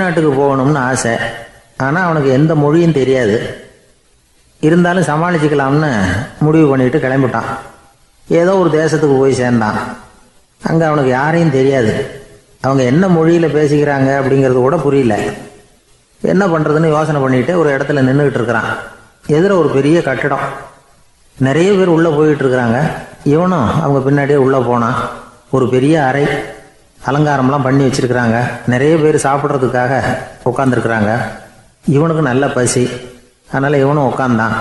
வெளிநாட்டுக்கு போகணும்னு ஆசை. ஆனால் அவனுக்கு எந்த மொழியும் தெரியாது. இருந்தாலும் சமாளிச்சுக்கலாம்னு முடிவு பண்ணிட்டு கிளம்பிட்டான். ஏதோ ஒரு தேசத்துக்கு போய் சேர்ந்தான். அங்கே அவனுக்கு யாரையும் தெரியாது. அவங்க என்ன மொழியில் பேசிக்கிறாங்க அப்படிங்கிறது கூட புரியல. என்ன பண்ணுறதுன்னு யோசனை பண்ணிட்டு ஒரு இடத்துல நின்றுக்கிட்டு இருக்கிறான். எதிர ஒரு பெரிய கட்டடம், நிறைய பேர் உள்ளே போயிட்டு இருக்கிறாங்க. இவனும் அவங்க பின்னாடியே உள்ளே போனான். ஒரு பெரிய அறை, அலங்காரம்லாம் பண்ணி வச்சிருக்கிறாங்க. நிறைய பேர் சாப்பிட்றதுக்காக உட்காந்துருக்குறாங்க. இவனுக்கு நல்ல பசி, அதனால் இவனும் உட்காந்தான்.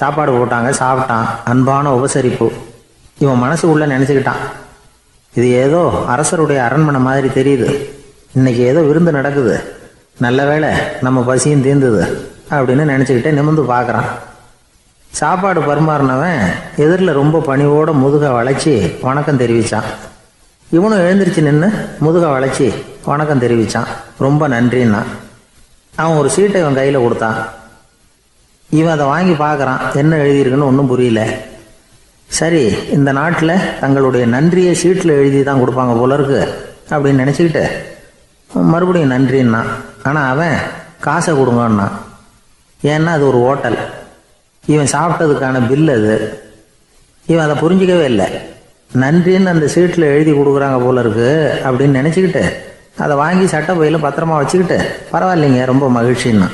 சாப்பாடு போட்டாங்க, சாப்பிட்டான். அன்பான உபசரிப்பு. இவன் மனசு உள்ள நினச்சிக்கிட்டான், இது ஏதோ அரசருடைய அரண்மனை மாதிரி தெரியுது, இன்னைக்கு ஏதோ விருந்து நடக்குது, நல்ல வேளை நம்ம பசியும் தீர்ந்தது அப்படின்னு நினச்சிக்கிட்டே நிமிர்ந்து பார்க்குறான். சாப்பாடு பரிமாறினவன் எதிரில் ரொம்ப பணிவோட முதுகை வளைச்சி வணக்கம் தெரிவித்தான். இவனும் எழுந்திரிச்சு நின்று முதுகை வளைச்சி வணக்கம் தெரிவித்தான். ரொம்ப நன்றின்னா. அவன் ஒரு சீட்டை இவன் கையில் கொடுத்தான். இவன் அதை வாங்கி பார்க்குறான். என்ன எழுதியிருக்குன்னு ஒன்றும் புரியல. சரி, இந்த நாட்டில் தங்களுடைய நன்றியை சீட்டில் எழுதி தான் கொடுப்பாங்க போல இருக்கு அப்படின்னு நினச்சிக்கிட்டு மறுபடியும் நன்றின்னா. ஆனால் அவன் காசை கொடுங்கன்னா. ஏன்னா அது ஒரு ஹோட்டல், இவன் சாப்பிட்டதுக்கான பில் அது. இவன் அதை புரிஞ்சிக்கவே இல்லை. நன்றின்னு அந்த சீட்டில் எழுதி கொடுக்குறாங்க போல இருக்கு அப்படின்னு நினச்சிக்கிட்டு அதை வாங்கி சட்டை பையில் பத்திரமா வச்சுக்கிட்டு பரவாயில்லைங்க ரொம்ப மகிழ்ச்சின்னா.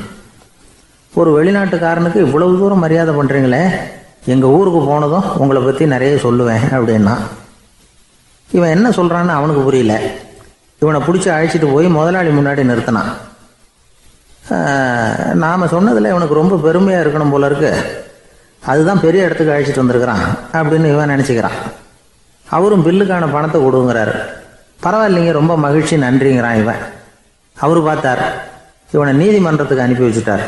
ஒரு வெளிநாட்டுக்காரனுக்கு இவ்வளவு தூரம் மரியாதை பண்ணுறீங்களே, எங்கள் ஊருக்கு போனதும் உங்களை பற்றி நிறைய சொல்லுவேன் அப்படின்னா. இவன் என்ன சொல்கிறான்னு அவனுக்கு புரியல. இவனை பிடிச்சி அழைச்சிட்டு போய் முதலாளி முன்னாடி நிறுத்தினான். நாம் சொன்னதில் இவனுக்கு ரொம்ப பெருமையாக இருக்கணும் போல இருக்கு, அதுதான் பெரிய இடத்துக்கு அழைச்சிட்டு வந்திருக்கிறான் அப்படின்னு இவன் நினச்சிக்கிறான். அவரும் பில்லுக்கான பணத்தை கொடுங்கிறாரு. பரவாயில்லைங்க ரொம்ப மகிழ்ச்சி நன்றிங்கிறான் இவன். அவரு பார்த்தார், இவனை நீதிமன்றத்துக்கு அனுப்பி வச்சுட்டார்.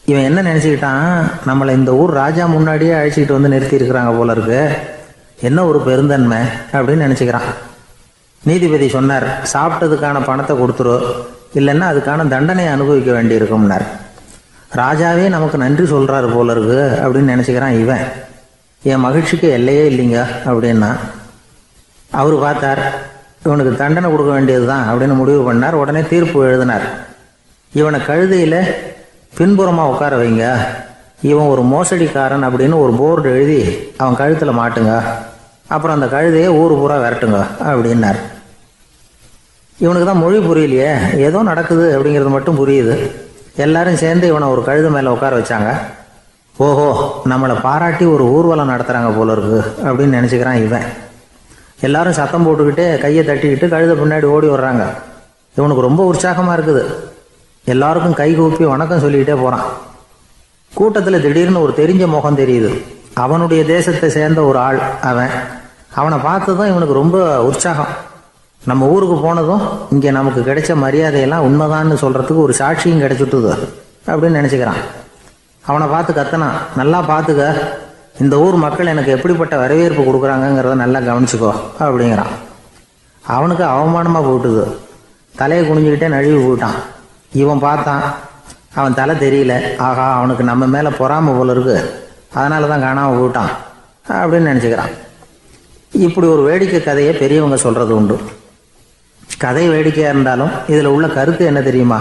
இவன் என்ன நினச்சிக்கிட்டான், நம்மளை இந்த ஊர் ராஜா முன்னாடியே அழைச்சிக்கிட்டு வந்து நிறுத்தி இருக்கிறாங்க போல இருக்கு, என்ன ஒரு பெருந்தன்மை அப்படின்னு நினச்சிக்கிறான். நீதிபதி சொன்னார், சாப்பிட்டதுக்கான பணத்தை கொடுத்துரு, இல்லைன்னா அதுக்கான தண்டனையை அனுபவிக்க வேண்டி இருக்கும்னார். ராஜாவே நமக்கு நன்றி சொல்கிறாரு போல இருக்கு அப்படின்னு நினச்சிக்கிறான் இவன். என் மகிழ்ச்சிக்கு எல்லையே இல்லைங்க அப்படின்னா. அவர் பார்த்தார், இவனுக்கு தண்டனை கொடுக்க வேண்டியது தான் அப்படின்னு முடிவு பண்ணார். உடனே தீர்ப்பு எழுதினார். இவனை கழுதையில் பின்புறமாக உட்கார வைங்க, இவன் ஒரு மோசடிக்காரன் அப்படின்னு ஒரு போர்டு எழுதி அவன் கழுத்தில் மாட்டுங்க, அப்புறம் அந்த கழுதையை ஊர் பூரா விரட்டுங்க அப்படின்னார். இவனுக்கு தான் மொழி புரியலையே, ஏதோ நடக்குது அப்படிங்கிறது மட்டும் புரியுது. எல்லாரும் சேர்ந்து இவனை ஒரு கழுதை மேலே உட்கார வச்சாங்க. ஓஹோ, நம்மளை பாராட்டி ஒரு ஊர்வலம் நடத்துகிறாங்க போல இருக்கு அப்படின்னு நினச்சிக்கிறான் இவன். எல்லாரும் சத்தம் போட்டுக்கிட்டு கையை தட்டிக்கிட்டு கழுதை பின்னாடி ஓடி வர்றாங்க. இவனுக்கு ரொம்ப உற்சாகமாக இருக்குது. எல்லாருக்கும் கை கூப்பி வணக்கம் சொல்லிக்கிட்டே போகிறான். கூட்டத்தில் திடீர்னு ஒரு தெரிஞ்ச முகம் தெரியுது. அவனுடைய தேசத்தை சேர்ந்த ஒரு ஆள் அவன். அவனை பார்த்ததும் இவனுக்கு ரொம்ப உற்சாகம். நம்ம ஊருக்கு போனதும் இங்கே நமக்கு கிடைச்ச மரியாதையெல்லாம் உண்மைதான்னு சொல்கிறதுக்கு ஒரு சாட்சியும் கிடைச்சிட்டுது அப்படின்னு நினச்சிக்கிறான். அவனை பார்த்து கத்தனான், நல்லா பார்த்துக்க, இந்த ஊர் மக்கள் எனக்கு எப்படிப்பட்ட வரவேற்பு கொடுக்குறாங்கங்கிறத நல்லா கவனிச்சுக்கோ அப்படிங்கிறான். அவனுக்கு அவமானமாக போட்டுது. தலையை குனிஞ்சுக்கிட்டே நழுவி போயிட்டான். இவன் பார்த்தான், அவன் தலை தெரியல. ஆகா, அவனுக்கு நம்ம மேலே பொறாமை போல இருக்கு, அதனால தான் காணாமல் போயிட்டான் அப்படின்னு நினச்சிக்கிறான். இப்படி ஒரு வேடிக்கை கதையை பெரியவங்க சொல்கிறது உண்டு. கதை வேடிக்கையாக இருந்தாலும் இதில் உள்ள கருத்து என்ன தெரியுமா?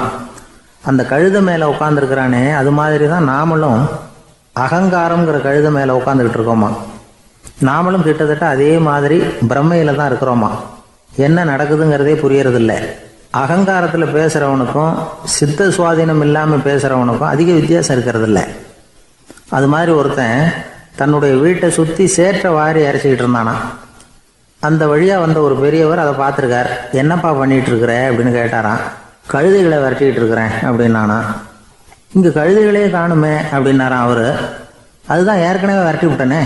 அந்த கழுதை மேலே உட்காந்துருக்கிறானே, அது மாதிரி தான் நாமளும் அகங்காரங்கிற கழுதை மேலே உட்காந்துக்கிட்டு இருக்கோமா. நாமளும் கிட்டத்தட்ட அதே மாதிரி பிரம்மையில் தான் இருக்கிறோமா. என்ன நடக்குதுங்கிறதே புரியறதில்லை. அகங்காரத்தில் பேசுகிறவனுக்கும் சித்த சுவாதீனம் இல்லாமல் பேசுகிறவனுக்கும் அதிக வித்தியாசம் இருக்கிறதில்ல. அது மாதிரி ஒருத்தன் தன்னுடைய வீட்டை சுற்றி சேற்றை வாரி அரைச்சிக்கிட்டு இருந்தானா. அந்த வழியாக வந்த ஒரு பெரியவர் அதை பார்த்துருக்கார். என்னப்பா பண்ணிகிட்டு இருக்கிற அப்படின்னு கேட்டாரான். கழுதைகளை விரட்டிக்கிட்டு இருக்கிறேன் அப்படின்னானா. இங்கே கழுதைகளே காணுமே அப்படின்னாரான் அவர். அதுதான் ஏற்கனவே விரட்டி விட்டனே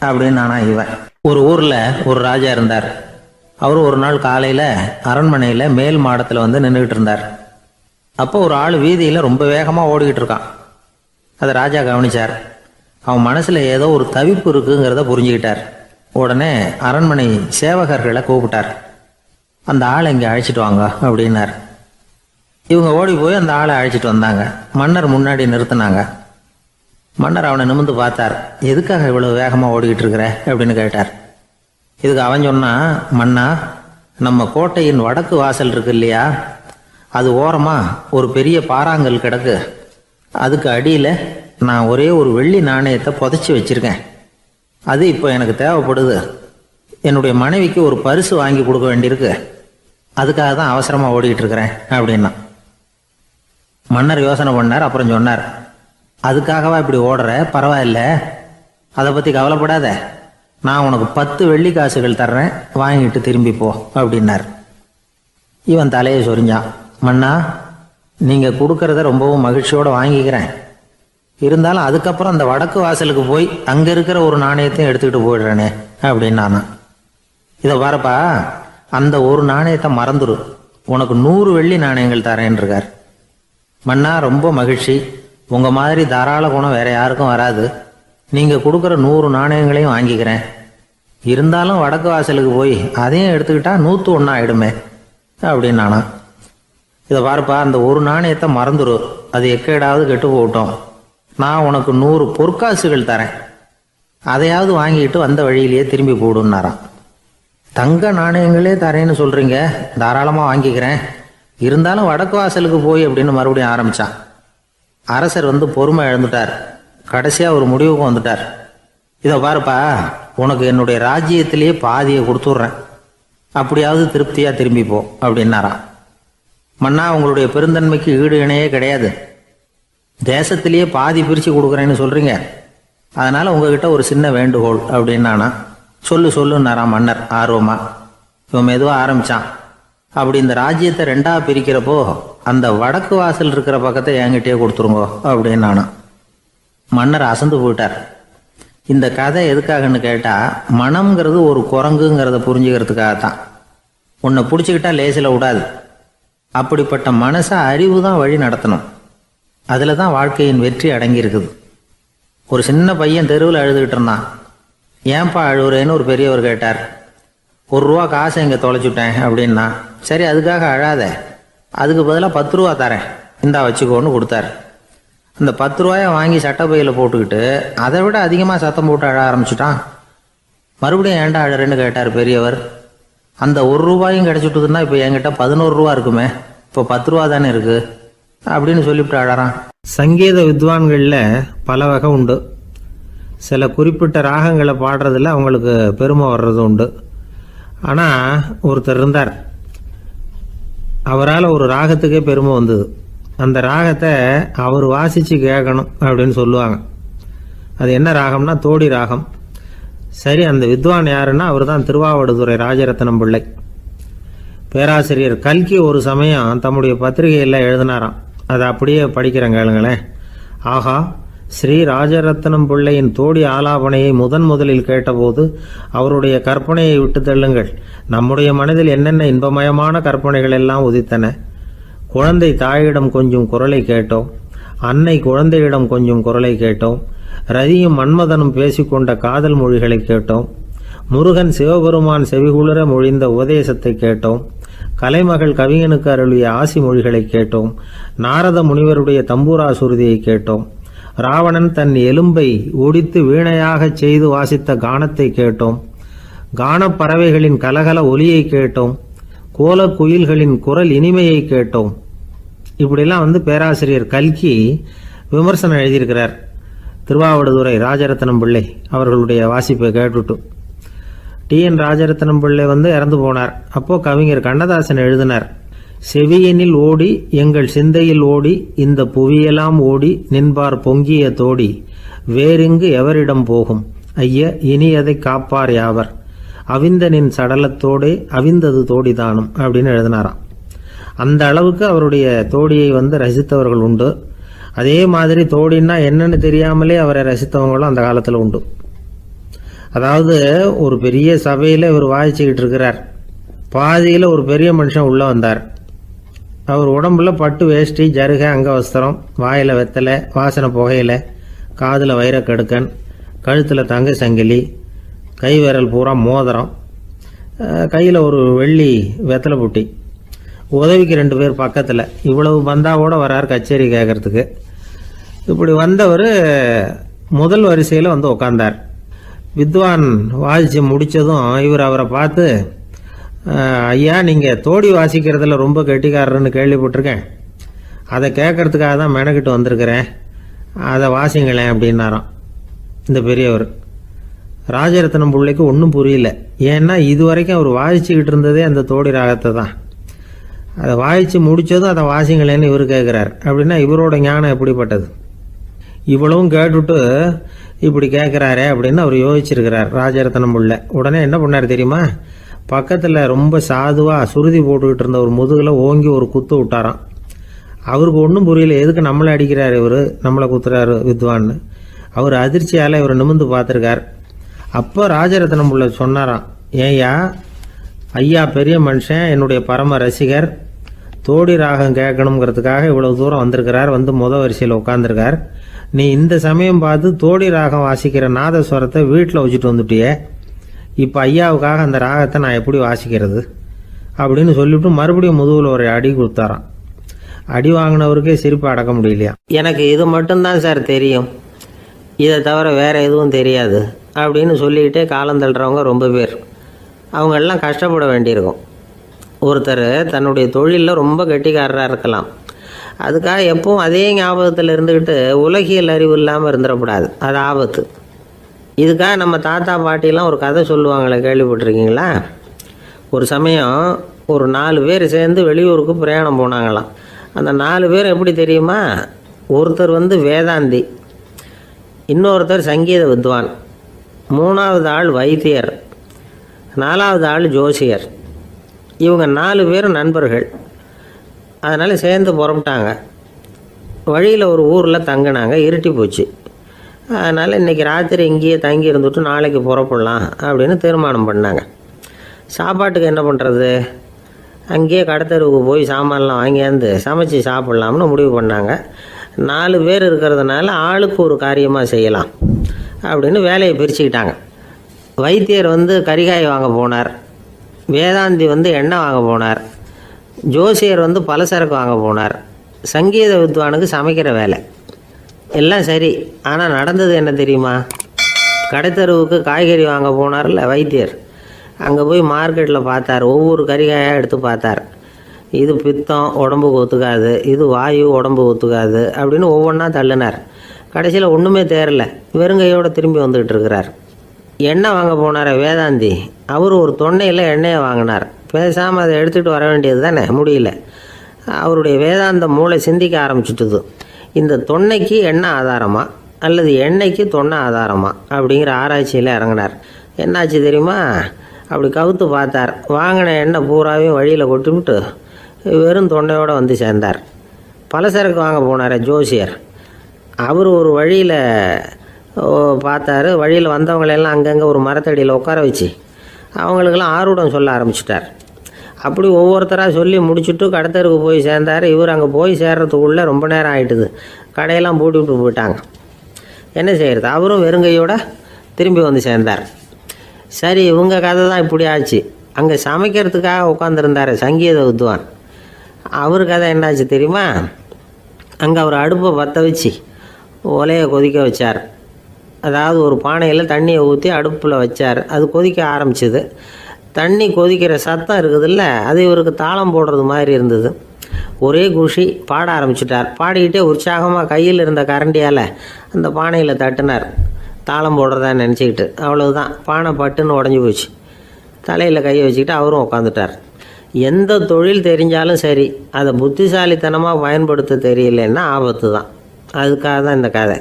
அப்படின்னானா இவன். ஒரு ஊரில் ஒரு ராஜா இருந்தார். அவர் ஒரு நாள் காலையில் அரண்மனையில் மேல் மாடத்தில் வந்து நின்றுக்கிட்டு இருந்தார். அப்போ ஒரு ஆள் வீதியில் ரொம்ப வேகமாக ஓடிக்கிட்டு இருக்கான். அதை ராஜா கவனிச்சார். அவன் மனசில் ஏதோ ஒரு தவிப்பு இருக்குங்கிறத புரிஞ்சுக்கிட்டார். உடனே அரண்மனை சேவகர்களை கூப்பிட்டார். அந்த ஆளை இங்கே அழைச்சிட்டு வாங்க அப்படின்னார். இவங்க ஓடி போய் அந்த ஆளை அழைச்சிட்டு வந்தாங்க. மன்னர் முன்னாடி நிறுத்தினாங்க. மன்னர் அவனை நிமிர்ந்து பார்த்தார். எதுக்காக இவ்வளவு வேகமாக ஓடிக்கிட்டு இருக்கிற அப்படின்னு கேட்டார். இதுக்கு அவன் சொன்னா, மன்னா, நம்ம கோட்டையின் வடக்கு வாசல் இருக்கு இல்லையா, அது ஓரமாக ஒரு பெரிய பாறாங்கல் கிடக்கு. அதுக்கு அடியில் நான் ஒரே ஒரு வெள்ளி நாணயத்தை புதைச்சி வச்சுருக்கேன். அது இப்போ எனக்கு தேவைப்படுது. என்னுடைய மனைவிக்கு ஒரு பரிசு வாங்கி கொடுக்க வேண்டியிருக்கு. அதுக்காக தான் அவசரமாக ஓடிக்கிட்டு இருக்கிறேன் அப்படின்னா. மன்னர் யோசனை பண்ணார். அப்புறம் சொன்னார், அதுக்காகவா இப்படி ஓடுற? பரவாயில்ல, அதை பற்றி கவலைப்படாத. நான் உனக்கு 10 வெள்ளி காசுகள் தர்றேன், வாங்கிட்டு திரும்பி போ அப்படின்னார். இவன் தலையை சொரிஞ்சான். மன்னா, நீங்கள் கொடுக்கறத ரொம்பவும் மகிழ்ச்சியோடு வாங்கிக்கிறேன். இருந்தாலும் அதுக்கப்புறம் அந்த வடக்கு வாசலுக்கு போய் அங்கே இருக்கிற ஒரு நாணயத்தையும் எடுத்துக்கிட்டு போயிடுறேனே அப்படின்னானா. இதை பாருப்பா, அந்த ஒரு நாணயத்தை மறந்துடு, உனக்கு 100 வெள்ளி நாணயங்கள் தரேன் இருக்கார். மன்னா, ரொம்ப மகிழ்ச்சி. உங்கள் மாதிரி தாராள குணம் வேற யாருக்கும் வராது. நீங்கள் கொடுக்குற 100 நாணயங்களையும் வாங்கிக்கிறேன். இருந்தாலும் வடக்கு வாசலுக்கு போய் அதையும் எடுத்துக்கிட்டா 101 ஆயிடுமே அப்படின்னானா. இதை பாருப்பா, அந்த ஒரு நாணயத்தை மறந்துடு, அது எக்கேடாவது கெட்டு போகட்டும். நான் உனக்கு 100 பொற்காசுகள் தரேன், அதையாவது வாங்கிட்டு வந்த வழியிலேயே திரும்பி போடுன்னாரான். தங்க நாணயங்களே தரேன்னு சொல்கிறீங்க, தாராளமாக வாங்கிக்கிறேன். இருந்தாலும் வடக்கு வாசலுக்கு போய் அப்படின்னு மறுபடியும் ஆரம்பித்தான். அரசர் பொறுமை இழந்துட்டார். கடைசியாக ஒரு முடிவுக்கு வந்துட்டார். இதை பாருப்பா, உனக்கு என்னுடைய ராஜ்யத்திலேயே பாதியை கொடுத்துட்றேன், அப்படியாவது திருப்தியாக திரும்பி போ அப்படின்னாராம். மன்னா, உங்களுடைய பெருந்தன்மைக்கு ஈடு இணையே கிடையாது. தேசத்திலேயே பாதி பிரித்து கொடுக்குறேன்னு சொல்கிறீங்க. அதனால் உங்ககிட்ட ஒரு சின்ன வேண்டுகோள் அப்படின்னானா. சொல்லுன்னாராம் மன்னர் ஆர்வமா. இவன் மெதுவாக ஆரம்பித்தான். அப்படி இந்த ராஜ்யத்தை 2ஆக பிரிக்கிறப்போ அந்த வடக்கு வாசல் இருக்கிற பக்கத்தை என்கிட்டயே கொடுத்துருங்கோ அப்படின்னானா. மன்னர் அசந்து போயிட்டார். இந்த கதை எதுக்காகன்னு கேட்டால், மனம்ங்கிறது ஒரு குரங்குங்கிறத புரிஞ்சுக்கிறதுக்காகத்தான். உன்னை பிடிச்சிக்கிட்டா லேசில் விடாது. அப்படிப்பட்ட மனசை அறிவு தான் வழி நடத்தணும். அதில் தான் வாழ்க்கையின் வெற்றி அடங்கியிருக்குது. ஒரு சின்ன பையன் தெருவில் அழுதுகிட்டு இருந்தான். ஏன்பா அழுகுறேன்னு ஒரு பெரியவர் கேட்டார். 1 ரூபா காசை இங்கே தொலைச்சுட்டேன் அப்படின்னா. சரி, அதுக்காக அழாத, அதுக்கு பதிலாக 10 ரூபா தரேன், இந்தா வச்சுக்கோன்னு கொடுத்தாரு. அந்த 10 ரூபாயை வாங்கி சட்டப்பையில் போட்டுக்கிட்டு அதை விட அதிகமாக சத்தம் போட்டு அழ ஆரம்பிச்சுட்டான். மறுபடியும் ஏன்டா அழறேன்னு கேட்டார் பெரியவர். அந்த 1 ரூபாயும் கிடச்சிட்டுதுன்னா இப்போ என்கிட்ட 11 ரூபா இருக்குமே, இப்போ 10 ரூபா தானே இருக்குது அப்படின்னு சொல்லிவிட்டு அழறான். சங்கீத வித்வான்களில் பல வகை உண்டு. சில குறிப்பிட்ட ராகங்களை பாடுறதுல அவங்களுக்கு பெருமை வர்றது உண்டு. ஆனால் ஒருத்தர் இருந்தார், அவரால் ஒரு ராகத்துக்கே பெருமை வந்தது. அந்த ராகத்தை அவர் வாசித்து கேட்கணும் அப்படின்னு சொல்லுவாங்க. அது என்ன ராகம்னா தோடி ராகம். சரி, அந்த வித்வான் யாருன்னா அவர் தான் திருவாவடுதுறை ராஜரத்னம் பிள்ளை. பேராசிரியர் கல்கி ஒரு சமயம் தம்முடைய பத்திரிகையில் எழுதினாராம். அதை அப்படியே படிக்கிறேன் கேளுங்களேன். ஆகா, ஸ்ரீ ராஜரத்னம் பிள்ளையின் தோடி ஆலாபனையை முதலில் கேட்டபோது அவருடைய கற்பனையை விட்டு தள்ளுங்கள். நம்முடைய மனதில் என்னென்ன இன்பமயமான கற்பனைகள் எல்லாம் உதித்தன. குழந்தை தாயிடம் கொஞ்சம் குரலை கேட்டோம், அன்னை குழந்தையிடம் கொஞ்சம் குரலை கேட்டோம், ரதியும் மன்மதனும் பேசிக்கொண்ட காதல் மொழிகளை கேட்டோம், முருகன் சிவபெருமான் செவிகுளிர மொழிந்த உபதேசத்தை கேட்டோம், கலைமகள் கவிஞனுக்கு அருளிய ஆசி மொழிகளை கேட்டோம், நாரத முனிவருடைய தம்பூரா சுருதியை கேட்டோம், ராவணன் தன் எலும்பை ஒடித்து வீணையாகச் செய்து வாசித்த கானத்தை கேட்டோம், கானப் பறவைகளின் கலகல ஒலியை கேட்டோம், கோலக் குயில்களின் குரல் இனிமையை கேட்டோம். இப்படிலாம் பேராசிரியர் கல்கி விமர்சனம் எழுதியிருக்கிறார். திருவாவடுதுறை ராஜரத்னம் பிள்ளை அவர்களுடைய வாசிப்பை கேட்டுட்டு TN ராஜரத்னம் பிள்ளை இறந்து போனார். அப்போ கவிஞர் கண்ணதாசன் எழுதினார், செவியனில் ஓடி எங்கள் சிந்தையில் ஓடி இந்த புவியெல்லாம் ஓடி நின்பார் பொங்கிய தோடி வேறிங்கு எவரிடம் போகும் ஐய இனி அதை காப்பார் யாவர் அவிந்தனின் சடலத்தோடே அவிந்தது தோடிதானும் அப்படின்னு எழுதினாராம். அந்த அளவுக்கு அவருடைய தோடியை ரசித்தவர்கள் உண்டு. அதே மாதிரி தோடின்னா என்னன்னு தெரியாமலே அவரை ரசித்தவங்களும் அந்த காலத்தில் உண்டு. அதாவது ஒரு பெரிய சபையில் இவர் வாசிச்சுக்கிட்டு இருக்கிறார். பாதியில் ஒரு பெரிய மனுஷன் உள்ளே வந்தார். அவர் உடம்புல பட்டு வேஷ்டி, ஜருகை, அங்கவஸ்திரம், வாயில் வெத்தலை, வாசனை புகையில, காதில் வைரக்கடுக்கன், கழுத்தில் தங்க சங்கிலி, கை விரல் பூரா மோதிரம், கையில் ஒரு வெள்ளி வெத்தலை புட்டி, உதவிக்கு 2 பேர் பக்கத்தில். இவ்வளவு பந்தாவோடு வரார் கச்சேரி கேட்கறதுக்கு. இப்படி வந்தவர் முதல் வரிசையில் உட்கார்ந்தார். வித்வான் வாசித்து முடித்ததும் இவர் அவரை பார்த்து, ஐயா, நீங்கள் தோடி வாசிக்கிறதுல ரொம்ப கெட்டிக்காரர்னு கேள்விப்பட்டிருக்கேன். அதை கேட்கறதுக்காக தான் மெனக்கிட்டு வந்திருக்கிறேன். அதை வாசிங்களேன் அப்படின்னாராம் இந்த பெரியவர். ராஜரத்னம் பிள்ளைக்கு ஒன்றும் புரியல. ஏன்னா இது வரைக்கும் அவர் வாசிச்சுக்கிட்டு இருந்ததே அந்த தோடி ராகத்தை தான். அதை வாசித்து முடித்ததும் அதை வாசிங்களேன்னு இவர் கேட்குறார். அப்படின்னா இவரோட ஞானம் எப்படிப்பட்டது? இவ்வளவும் கேட்டுட்டு இப்படி கேட்குறாரே அப்படின்னு அவர் யோசிச்சிருக்கிறார் ராஜரத்னம் பிள்ளை. உடனே என்ன பண்ணார் தெரியுமா? பக்கத்தில் ரொம்ப சாதுவாக சுருதி போட்டுக்கிட்டு இருந்த ஒரு முதுகில் ஓங்கி ஒரு குத்து விட்டாராம். அவருக்கு ஒன்றும் புரியல, எதுக்கு நம்மளை அடிக்கிறார் இவர், நம்மளை குத்துறாரு வித்வான்னு. அவர் அதிர்ச்சியால் இவர் நிமிர்ந்து பார்த்துருக்கார். அப்போ ராஜரத்னம் பிள்ளை சொன்னாராம், ஏய்யா ஐயா பெரிய மனுஷன், என்னுடைய பரம ரசிகர், தோடி ராகம் கேட்கணுங்கிறதுக்காக இவ்வளவு தூரம் வந்திருக்கிறார், வந்து வரிசையில் உட்காந்துருக்கார். நீ இந்த சமயம் பார்த்து தோடி ராகம் வாசிக்கிற நாதஸ்வரத்தை வீட்டில் வச்சுட்டு வந்துட்டியே, இப்போ ஐயாவுக்காக அந்த ராகத்தை நான் எப்படி வாசிக்கிறது அப்படின்னு சொல்லிவிட்டு மறுபடியும் முதுகில் ஒரு அடி கொடுத்தாராம். அடி வாங்கினவருக்கே சிரிப்பு அடக்க முடியலையா. எனக்கு இது மட்டும்தான் சார் தெரியும், இதை தவிர வேற எதுவும் தெரியாது அப்படின்னு சொல்லிக்கிட்டே காலம் தள்ளுறவங்க ரொம்ப பேர். அவங்கெல்லாம் கஷ்டப்பட வேண்டியிருக்கும். ஒருத்தர் தன்னுடைய தொழிலில் ரொம்ப கெட்டிக்காரராக இருக்கலாம், அதுக்காக எப்பவும் அதே ஞாபகத்தில் இருந்துக்கிட்டு உலகியல் அறிவு இல்லாமல் இருந்துடக்கூடாது, அது ஆபத்து. இதுக்காக நம்ம தாத்தா பாட்டிலாம் ஒரு கதை சொல்லுவாங்களே, கேள்விப்பட்டிருக்கீங்களா? ஒரு சமயம் ஒரு 4 பேர் சேர்ந்து வெளியூருக்கு பிரயாணம் போனாங்களாம். அந்த 4 பேர் எப்படி தெரியுமா? ஒருத்தர் வேதாந்தி, இன்னொருத்தர் சங்கீத வித்வான், 3வது ஆள் வைத்தியர், 4வது ஆள் ஜோசியர். இவங்க 4 பேரும் நண்பர்கள். அதனால் சேர்ந்து புறப்பட்டாங்க. வழியில் ஒரு ஊரில் தங்கினாங்க. இருட்டி போச்சு. அதனால் இன்றைக்கி ராத்திரி இங்கேயே தங்கி இருந்துட்டு நாளைக்கு புறப்படலாம் அப்படின்னு தீர்மானம் பண்ணாங்க. சாப்பாட்டுக்கு என்ன பண்ணுறது? அங்கேயே கடத்தெருவுக்கு போய் சாமான்லாம் வாங்கியாந்து சமைச்சி சாப்பிட்லாம்னு முடிவு பண்ணாங்க. 4 பேர் இருக்கிறதுனால ஆளுக்கு ஒரு காரியமாக செய்யலாம் அப்படின்னு வேலையை பிரிச்சுக்கிட்டாங்க. வைத்தியர் கரிகாய் வாங்க போனார், வேதாந்தி எண்ணெய் வாங்க போனார், ஜோசியர் பலசரக்கு வாங்க போனார், சங்கீத வித்வானுக்கு சமைக்கிற வேலை. எல்லாம் சரி. ஆனால் நடந்தது என்ன தெரியுமா? கடைத்தெருவுக்கு காய்கறி வாங்க போனார்ல வைத்தியர், அங்கே போய் மார்க்கெட்டில் பார்த்தார். ஒவ்வொரு கறிகாயாக எடுத்து பார்த்தார். இது பித்தம், உடம்புக்கு ஒத்துக்காது, இது வாயு, உடம்பு ஒத்துக்காது அப்படின்னு ஒவ்வொன்றா தள்ளினார். கடைசியில் ஒன்றுமே தேரல, வெறுங்கையோடு திரும்பி வந்துக்கிட்டு இருக்கிறார். எண்ணெய் வாங்க போனார் வேதாந்தி, அவர் ஒரு தொன்னையில் எண்ணெயை வாங்கினார். பேசாமல் அதை எடுத்துகிட்டு வர வேண்டியது தானே, முடியல. அவருடைய வேதாந்த மூளை சிந்திக்க ஆரம்பிச்சுட்டுது. இந்த தொன்னைக்கு எண்ணெய் ஆதாரமா அல்லது எண்ணெய்க்கு தொன்னை ஆதாரமா அப்படிங்கிற ஆராய்ச்சியில் இறங்கினார். என்னாச்சு தெரியுமா? அப்படி கவுத்து பார்த்தார். வாங்கின எண்ணெய் பூராவையும் வழியில் கொட்டிவிட்டு வெறும் தொண்டையோடு சேர்ந்தார். பலசரக்கு வாங்க போனார் ஜோசியர், அவர் ஒரு வழியில் பார்த்தாரு. வழியில் வந்தவங்களெல்லாம் அங்கங்கே ஒரு மரத்தடியில் உட்கார வச்சு அவங்களுக்கெல்லாம் ஆர்வம் சொல்ல ஆரம்பிச்சிட்டார். அப்படி ஒவ்வொருத்தராக சொல்லி முடிச்சுட்டு கடத்தருக்கு போய் சேர்ந்தார். இவர் அங்கே போய் சேர்றதுக்குள்ளே ரொம்ப நேரம் ஆகிட்டுது. கடையெல்லாம் பூட்டி விட்டு போயிட்டாங்க. என்ன செய்கிறது? அவரும் வெறுங்கையோடு திரும்பி சேர்ந்தார். சரி, இவங்க கதை தான் இப்படி ஆச்சு. அங்கே சமைக்கிறதுக்காக உட்காந்துருந்தார் சங்கீத வித்வான், அவர் கதை என்னாச்சு தெரியுமா? அங்கே அவர் அடுப்பை பற்ற வச்சு ஒலையை கொதிக்க வச்சார். அதாவது ஒரு பானையில் தண்ணியை ஊற்றி அடுப்பில் வச்சார். அது கொதிக்க ஆரம்பிச்சிது. தண்ணி கொதிக்கிற சத்தம் இருக்குதுல்ல, அது இவருக்கு தாளம் போடுறது மாதிரி இருந்தது. ஒரே குஷி, பாட ஆரம்பிச்சிட்டார். பாடிக்கிட்டே உற்சாகமாக கையில் இருந்த கரண்டியால் அந்த பானையில் தட்டினார், தாளம் போடுறதா நினச்சிக்கிட்டு. அவ்வளவுதான், பானை பட்டுன்னு உடஞ்சி போச்சு. தலையில் கையை வச்சுக்கிட்டு அவரும் உட்காந்துட்டார். எந்த தொழில் தெரிஞ்சாலும் சரி, அதை புத்திசாலித்தனமாக பயன்படுத்த தெரியலன்னா ஆபத்து தான். அதுக்காக தான் இந்த கதை.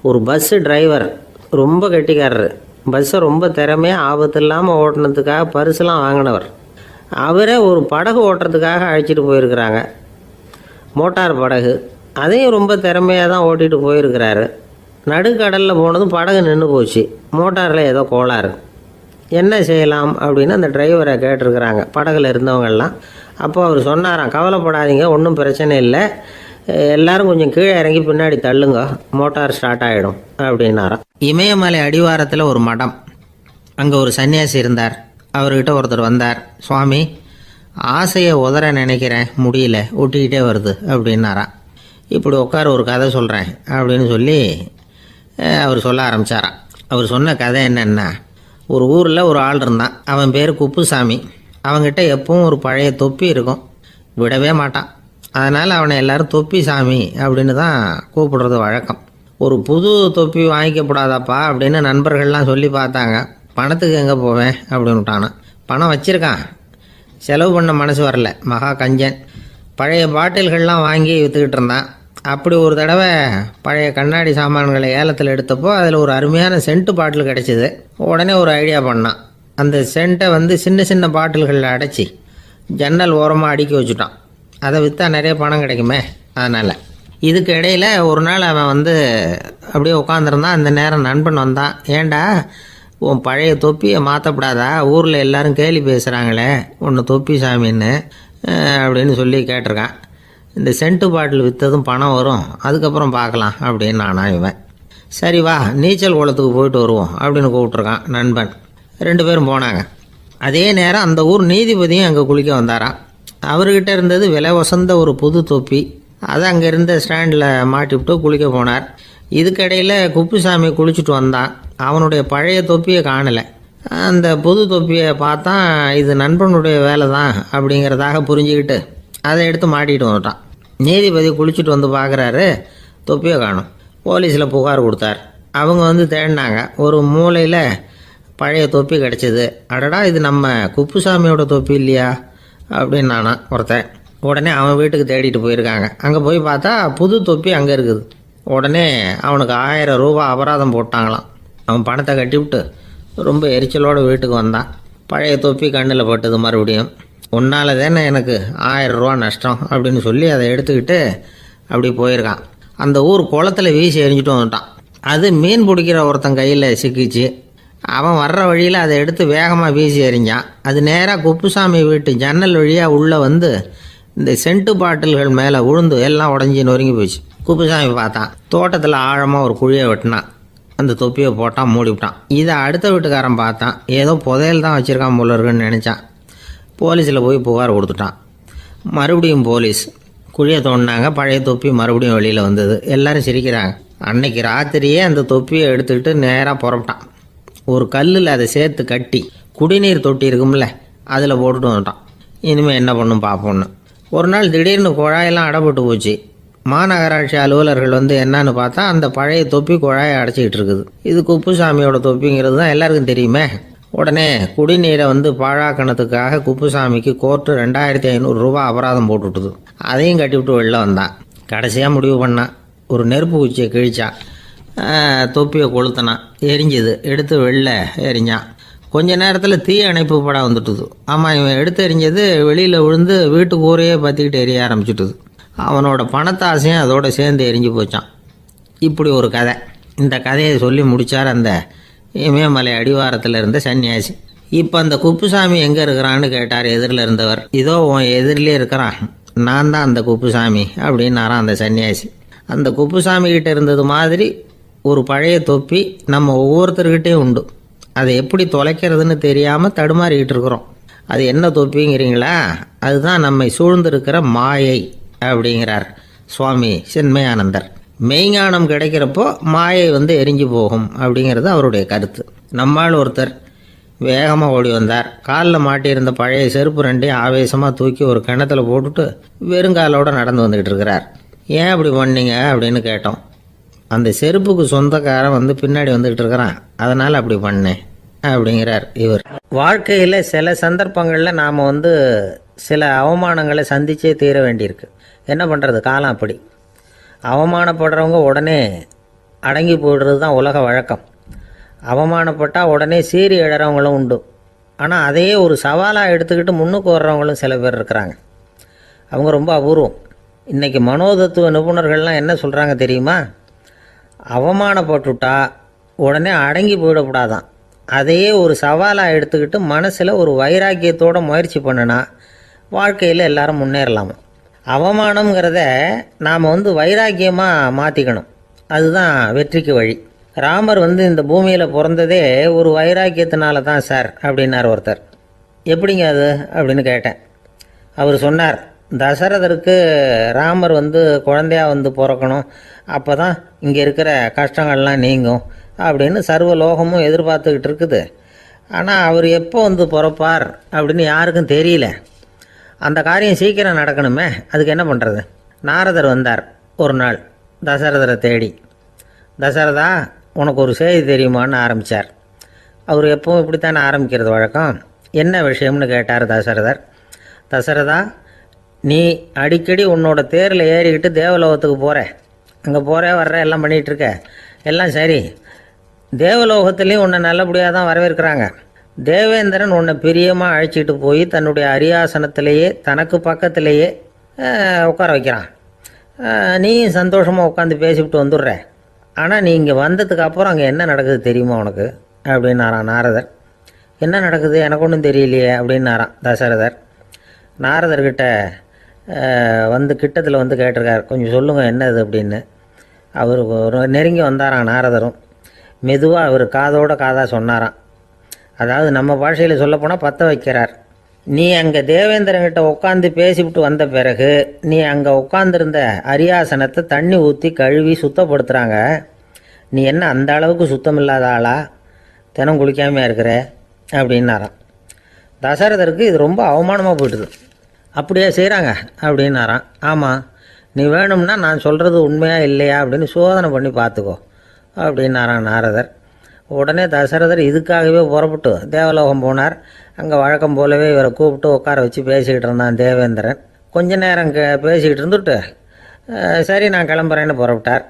ஒரு பஸ்ஸு டிரைவர் ரொம்ப கெட்டிக்காரர். பஸ்ஸை ரொம்ப திறமையாக ஆபத்து இல்லாமல் ஓட்டினதுக்காக பரிசுலாம் வாங்கினவர். அவரே ஒரு படகு ஓட்டுறதுக்காக அழைச்சிட்டு போயிருக்கிறாங்க, மோட்டார் படகு. அதையும் ரொம்ப திறமையாக தான் ஓட்டிகிட்டு போயிருக்கிறாரு. நடுக்கடலில் போனதும் படகு நின்று போச்சு. மோட்டாரில் ஏதோ கோளாறு. என்ன செய்யலாம் அப்படின்னு அந்த டிரைவரை கேட்டிருக்கிறாங்க படகுல இருந்தவங்கெல்லாம். அப்போ அவர் சொன்னாராம், கவலைப்படாதீங்க, ஒன்றும் பிரச்சனை இல்லை, எல்லாரும் கொஞ்சம் கீழே இறங்கி பின்னாடி தள்ளுங்க, மோட்டார் ஸ்டார்ட் ஆகிடும் அப்படின்னாராம். இமயமலை அடிவாரத்தில் ஒரு மடம். அங்கே ஒரு சன்னியாசி இருந்தார். அவர்கிட்ட ஒருத்தர் வந்தார். சுவாமி, ஆசையை உதற நினைக்கிறேன், முடியல, ஒட்டிக்கிட்டே வருது அப்படின்னாராம். இப்படி உட்கார, ஒரு கதை சொல்கிறேன் அப்படின்னு சொல்லி அவர் சொல்ல ஆரம்பித்தாராம். அவர் சொன்ன கதை என்னென்னா, ஒரு ஊரில் ஒரு ஆள் இருந்தான். அவன் பேர் குப்புசாமி. அவங்ககிட்ட எப்பவும் ஒரு பழைய தொப்பி இருக்கும், விடவே மாட்டான். அதனால் அவனை எல்லாரும் தொப்பி சாமி அப்படின்னு தான் கூப்பிடுறது வழக்கம். ஒரு புது தொப்பி வாங்கிக்கப்படாதாப்பா அப்படின்னு நண்பர்கள்லாம் சொல்லி பார்த்தாங்க. பணத்துக்கு எங்கே போவேன் அப்படின்னு விட்டானா. பணம் வச்சுருக்கான், செலவு பண்ண மனசு வரல. மகா கஞ்சன். பழைய பாட்டில்கள்லாம் வாங்கி விற்றுக்கிட்டு இருந்தான். அப்படி ஒரு தடவை பழைய கண்ணாடி சாமான்களை ஏலத்தில் எடுத்தப்போ அதில் ஒரு அருமையான சென்ட்டு பாட்டில் கிடச்சிது. உடனே ஒரு ஐடியா பண்ணான். அந்த சென்ட்டை சின்ன சின்ன பாட்டில்களில் அடைச்சி ஜன்னல் ஓரமாக அடுக்கி வச்சுட்டான். அதை விற்றா நிறைய பணம் கிடைக்குமே, அதனால். இதுக்கு இடையில் ஒரு நாள் அவன் அப்படியே உட்காந்துருந்தான். அந்த நேரம் நண்பன் வந்தான். ஏண்டா உன் பழைய தொப்பியை மாற்றப்படாதா, ஊரில் எல்லோரும் கேலி பேசுகிறாங்களே ஒன்று தொப்பி சாமின்னு அப்படின்னு சொல்லி கேட்டிருக்கான். இந்த சென்ட்டு பாட்டில் விற்றதும் பணம் வரும், அதுக்கப்புறம் பார்க்கலாம் அப்படின்னு நானா இவன். சரி வா நீச்சல் குளத்துக்கு போயிட்டு வருவோம் அப்படின்னு கூப்பிட்ருக்கான் நண்பன். 2 பேரும் போனாங்க. அதே நேரம் அந்த ஊர் நீதிபதியும் அங்கே குளிக்க வந்தாராம். அவர்கிட்ட இருந்தது விலை வசந்த ஒரு புது தொப்பி. அதை அங்கே இருந்த ஸ்டாண்டில் மாட்டிவிட்டு குளிக்க போனார். இதுக்கிடையில் குப்புசாமி குளிச்சுட்டு வந்தான். அவனுடைய பழைய தொப்பியை காணலை. அந்த புது தொப்பியை பார்த்தா இது நண்பனுடைய வேலை தான் அப்படிங்கிறதாக புரிஞ்சுக்கிட்டு அதை எடுத்து மாட்டிகிட்டு வந்துட்டான். நீதிபதி குளிச்சுட்டு வந்து பார்க்குறாரு, தொப்பியை காணும். போலீஸில் புகார் கொடுத்தார். அவங்க தேடினாங்க. ஒரு மூலையில் பழைய தொப்பி கிடச்சிது. அடடா இது நம்ம குப்புசாமியோட தொப்பி இல்லையா அப்படின்னு நானா ஒருத்தன். உடனே அவன் வீட்டுக்கு தேடிட்டு போயிருக்காங்க. அங்கே போய் பார்த்தா புது தொப்பி அங்கே இருக்குது. உடனே அவனுக்கு 1000 ரூபா அபராதம் போட்டாங்களாம். அவன் பணத்தை கட்டிவிட்டு ரொம்ப எரிச்சலோடு வீட்டுக்கு வந்தான். பழைய தொப்பி கண்ணில் பட்டது. மறுபடியும் உன்னால் தானே எனக்கு 1000 ரூபா நஷ்டம் அப்படின்னு சொல்லி அதை எடுத்துக்கிட்டு அப்படி போயிருக்கான். அந்த ஊர் குளத்தில் வீசி எரிஞ்சிட்டு வந்துட்டான். அது மீன் பிடிக்கிற ஒருத்தன் கையில் சிக்கிச்சு. அவன் வர்ற வழியில் அதை எடுத்து வேகமாக வீசி எறிஞ்சான். அது நேராக குப்புசாமி வீட்டு ஜன்னல் வழியாக உள்ளே இந்த சென்ட்டு பாட்டில்கள் மேலே உழுந்து எல்லாம் உடஞ்சி நொறுங்கி போச்சு. குப்புசாமி பார்த்தான். தோட்டத்தில் ஆழமாக ஒரு குழியை வெட்டினான். அந்த தொப்பியை போட்டான், மூடிவிட்டான். இதை அடுத்த வீட்டுக்காரன் பார்த்தான். ஏதோ புதையல் தான் வச்சுருக்கான் போல இருக்குன்னு நினச்சான். போலீஸில் போய் புகார் கொடுத்துட்டான். மறுபடியும் போலீஸ் குழியை தோண்டினாங்க. பழைய தொப்பி மறுபடியும் வெளியில் வந்தது. எல்லோரும் சிரிக்கிறாங்க. அன்னைக்கு ராத்திரியே அந்த தொப்பியை எடுத்துக்கிட்டு நேராக புறப்பட்டான். ஒரு கல்லில் அதை சேர்த்து கட்டி குடிநீர் தொட்டி இருக்கும்ல அதில் போட்டுட்டு வந்துட்டான். இனிமேல் என்ன பண்ணும் பார்ப்போன்னு. ஒரு நாள் திடீர்னு குழாயெல்லாம் அடைப்பட்டு போச்சு. மாநகராட்சி அலுவலர்கள் என்னன்னு பார்த்தா அந்த பழைய தொப்பி குழாயை அடைச்சிக்கிட்டு இருக்குது. இது குப்புசாமியோட தொப்பிங்கிறது தான் எல்லாருக்கும் தெரியுமே. உடனே குடிநீரை பாழாக்கணத்துக்காக குப்புசாமிக்கு கோர்ட்டு 2500 ரூபா அபராதம் போட்டுவிட்டுது. அதையும் கட்டிவிட்டு வெளில வந்தான். கடைசியாக முடிவு பண்ணான். ஒரு நெருப்பு குச்சியை கிழிச்சான். தொப்பியை கொளுத்தினான். எரிஞ்சுது. எடுத்து வெளில எரிஞ்சான். கொஞ்ச நேரத்தில் தீ அணைப்பு படம் வந்துட்டுது. ஆமாம், இவன் எடுத்து எரிஞ்சது வெளியில் விழுந்து வீட்டு கூரையே பற்றிக்கிட்டு எரிய ஆரம்பிச்சுட்டுது. அவனோட பணத்தாசையும் அதோடு சேர்ந்து எரிஞ்சு போச்சான். இப்படி ஒரு கதை. இந்த கதையை சொல்லி முடித்தார் அந்த இமயமலை அடிவாரத்தில் இருந்த சன்னியாசி. இப்போ அந்த குப்புசாமி எங்கே இருக்கிறான்னு கேட்டார் எதிரில் இருந்தவர். இதோ உன் எதிரிலே இருக்கிறான், நான் தான் அந்த குப்புசாமி அப்படின்னாரான் அந்த சன்னியாசி. அந்த குப்புசாமி கிட்ட இருந்தது மாதிரி ஒரு பழைய தொப்பி நம்ம ஒவ்வொருத்தர்கிட்டையும் உண்டு. அதை எப்படி தொலைக்கிறதுன்னு தெரியாமல் தடுமாறிக்கிட்டு இருக்கிறோம். அது என்ன தொப்பிங்கிறீங்களா? அதுதான் நம்மை சூழ்ந்திருக்கிற மாயை அப்படிங்கிறார் சுவாமி சின்மயானந்தர். மெய்ஞானம் கிடைக்கிறப்போ மாயை எரிஞ்சு போகும் அப்படிங்கிறது அவருடைய கருத்து. நம்மால் ஒருத்தர் வேகமாக ஓடி வந்தார். காலில் மாட்டியிருந்த பழைய செருப்பு 2 ஆவேசமாக தூக்கி ஒரு கிணத்துல போட்டுட்டு வெறுங்காலோடு நடந்து வந்துக்கிட்டு இருக்கிறார். ஏன் அப்படி பண்ணீங்க அப்படின்னு கேட்டோம். அந்த செருப்புக்கு சொந்தக்காரன் பின்னாடி வந்துக்கிட்டு இருக்கிறான், அதனால் அப்படி பண்ணேன் அப்படிங்கிறார் இவர். வாழ்க்கையில் சில சந்தர்ப்பங்களில் நாம் சில அவமானங்களை சந்திச்சே தீர வேண்டியிருக்கு. என்ன பண்ணுறது, காலம் அப்படி. அவமானப்படுறவங்க உடனே அடங்கி போய்டுறது தான் உலக வழக்கம். அவமானப்பட்டால் உடனே சீறி எழறவங்களும் உண்டு. ஆனால் அதையே ஒரு சவாலாக எடுத்துக்கிட்டு முன்னுக்கு வர்றவங்களும் சில பேர் இருக்கிறாங்க. அவங்க ரொம்ப அபூர்வம். இன்றைக்கி மனோதத்துவ நிபுணர்கள்லாம் என்ன சொல்கிறாங்க தெரியுமா? அவமானப்பட்டுட்டா உடனே அடங்கி போயிடக்கூடாதான். அதையே ஒரு சவாலாக எடுத்துக்கிட்டு மனசில் ஒரு வைராக்கியத்தோடு முயற்சி பண்ணினா வாழ்க்கையில் எல்லாரும் முன்னேறலாமா. அவமானங்கிறத நாம் வைராக்கியமாக மாற்றிக்கணும். அதுதான் வெற்றிக்கு வழி. ராமர் இந்த பூமியில் பிறந்ததே ஒரு வைராக்கியத்தினால தான் சார் அப்படின்னார் ஒருத்தர். எப்படிங்க அது அப்படின்னு கேட்டேன். அவர் சொன்னார், தசரதருக்கு ராமர் குழந்தையா பிறக்கணும், அப்போ தான் இங்கே இருக்கிற கஷ்டங்கள்லாம் நீங்கும் அப்படின்னு சர்வ லோகமும் எதிர்பார்த்துக்கிட்டு இருக்குது. ஆனால் அவர் எப்போ வந்து பிறப்பார் அப்படின்னு யாருக்கும் தெரியல. அந்த காரியம் சீக்கிரம் நடக்கணுமே, அதுக்கு என்ன பண்ணுறது? நாரதர் வந்தார் ஒரு நாள் தசரதரை தேடி. தசரதா, உனக்கு ஒரு செய்தி தெரியுமான்னு ஆரம்பித்தார். அவர் எப்பவும் இப்படித்தானே ஆரம்பிக்கிறது வழக்கம். என்ன விஷயம்னு கேட்டார் தசரதர். தசரதா, நீ அடிக்கடி உன்னோட தேரில் ஏறிக்கிட்டு தேவலோகத்துக்கு போகிற, அங்கே போகிற வர்ற எல்லாம் பண்ணிகிட்ருக்க, எல்லாம் சரி. தேவலோகத்துலேயும் உன்னை நல்லபடியாக தான் வரவேற்கிறாங்க. தேவேந்திரன் உன்னை பிரியமாக அழைச்சிட்டு போய் தன்னுடைய அரியாசனத்திலேயே தனக்கு பக்கத்திலேயே உட்கார வைக்கிறான். நீயும் சந்தோஷமாக உட்காந்து பேசிவிட்டு வந்துடுற. ஆனால் நீ இங்கே வந்ததுக்கு அப்புறம் அங்கே என்ன நடக்குது தெரியுமா உனக்கு அப்படின்னாரான் நாரதர். என்ன நடக்குது எனக்கு ஒன்றும் தெரியலையே அப்படின்னாரான் தசரதர். நாரதர்கிட்ட வந்து கிட்டத்தில் வந்து கேட்டிருக்கார், கொஞ்சம் சொல்லுங்கள் என்னது அப்படின்னு. அவர் ஒரு நெருங்கி வந்தாரான் நாரதரும். மெதுவாக அவர் காதோட காதாக சொன்னாராம். அதாவது நம்ம பாஷையில் சொல்லப்போனால் பற்ற வைக்கிறார். நீ அங்கே தேவேந்திரங்கிட்ட உட்காந்து பேசிவிட்டு வந்த பிறகு நீ அங்கே உட்காந்துருந்த அரியாசனத்தை தண்ணி ஊற்றி கழுவி சுத்தப்படுத்துகிறாங்க. நீ என்ன அந்த அளவுக்கு சுத்தம் இல்லாத ஆளா, தினம் குளிக்காமையாக இருக்கிற அப்படின்னாராம். தசரதருக்கு இது ரொம்ப அவமானமாக போயிட்டுது. அப்படியே செய்கிறாங்க அப்படின்னாராம். ஆமாம், நீ வேணும்னா நான் சொல்கிறது உண்மையா இல்லையா அப்படின்னு சோதனை பண்ணி பார்த்துக்கோ அப்படின்னாரான் நாரதர். உடனே தசரதர் இதுக்காகவே புறப்பட்டு தேவலோகம் போனார். அங்கே வழக்கம் போலவே இவரை கூப்பிட்டு உட்கார வச்சு பேசிக்கிட்டு இருந்தான் தேவேந்திரன். கொஞ்ச நேரம் பேசிக்கிட்டு இருந்துட்டு சரி நான் கிளம்புறேன்னு புறப்பட்டார்.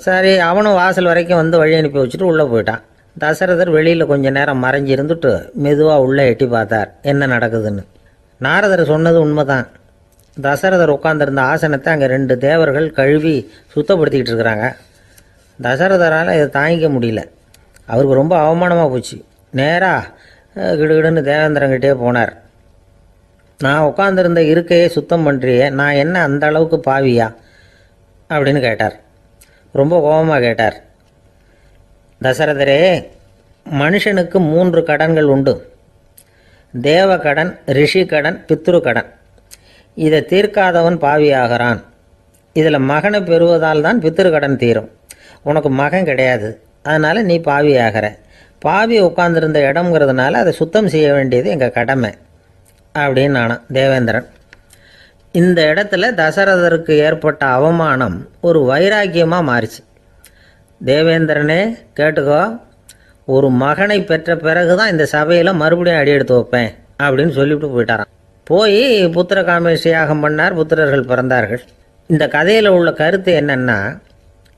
சரி, அவனும் வாசல் வரைக்கும் வந்து வழி அனுப்பி வச்சுட்டு உள்ளே போயிட்டான். தசரதர் வெளியில் கொஞ்ச நேரம் மறைஞ்சி இருந்துட்டு மெதுவாக உள்ளே எட்டி பார்த்தார் என்ன நடக்குதுன்னு. நாரதர் சொன்னது உண்மைதான். தசரதர் உட்காந்துருந்த ஆசனத்தை அங்கே 2 தேவர்கள் கழுவி சுத்தப்படுத்திக்கிட்டு இருக்கிறாங்க. தசரதரால் இதை தாங்கிக்க முடியல. அவருக்கு ரொம்ப அவமானமாக போச்சு. நேராக கிடுகிடுன்னு தேவேந்திரங்கிட்டே போனார். நான் உட்காந்துருந்த இருக்கையே சுத்தம் பண்ணுறியே, நான் என்ன அந்த அளவுக்கு பாவியா அப்படின்னு கேட்டார். ரொம்ப கோபமாக கேட்டார். தசரதரே, மனுஷனுக்கு 3 கடன்கள் உண்டு. தேவ கடன், ரிஷி கடன், பித்ரு கடன். இதை தீர்க்காதவன் பாவியாகிறான். இதில் மகனை பெறுவதால் தான் பித்ரு கடன் தீரும். உனக்கு மகன் கிடையாது, அதனால் நீ பாவி ஆகிற. பாவி உட்கார்ந்துருந்த இடம்ங்கிறதுனால அதை சுத்தம் செய்ய வேண்டியது எங்கள் கடமை அப்படின்னு நானான் தேவேந்திரன். இந்த இடத்துல தசரதருக்கு ஏற்பட்ட அவமானம் ஒரு வைராக்கியமாக மாறிச்சு. தேவேந்திரனே கேட்டுக்கோ, ஒரு மகனை பெற்ற பிறகு தான் இந்த சபையில் மறுபடியும் அடி எடுத்து வைப்பேன் அப்படின்னு சொல்லிவிட்டு போயிட்டாரான். போய் புத்திர காமேஷ் யாகம் பண்ணார். புத்திரர்கள் பிறந்தார்கள். இந்த கதையில் உள்ள கருத்து என்னென்னா,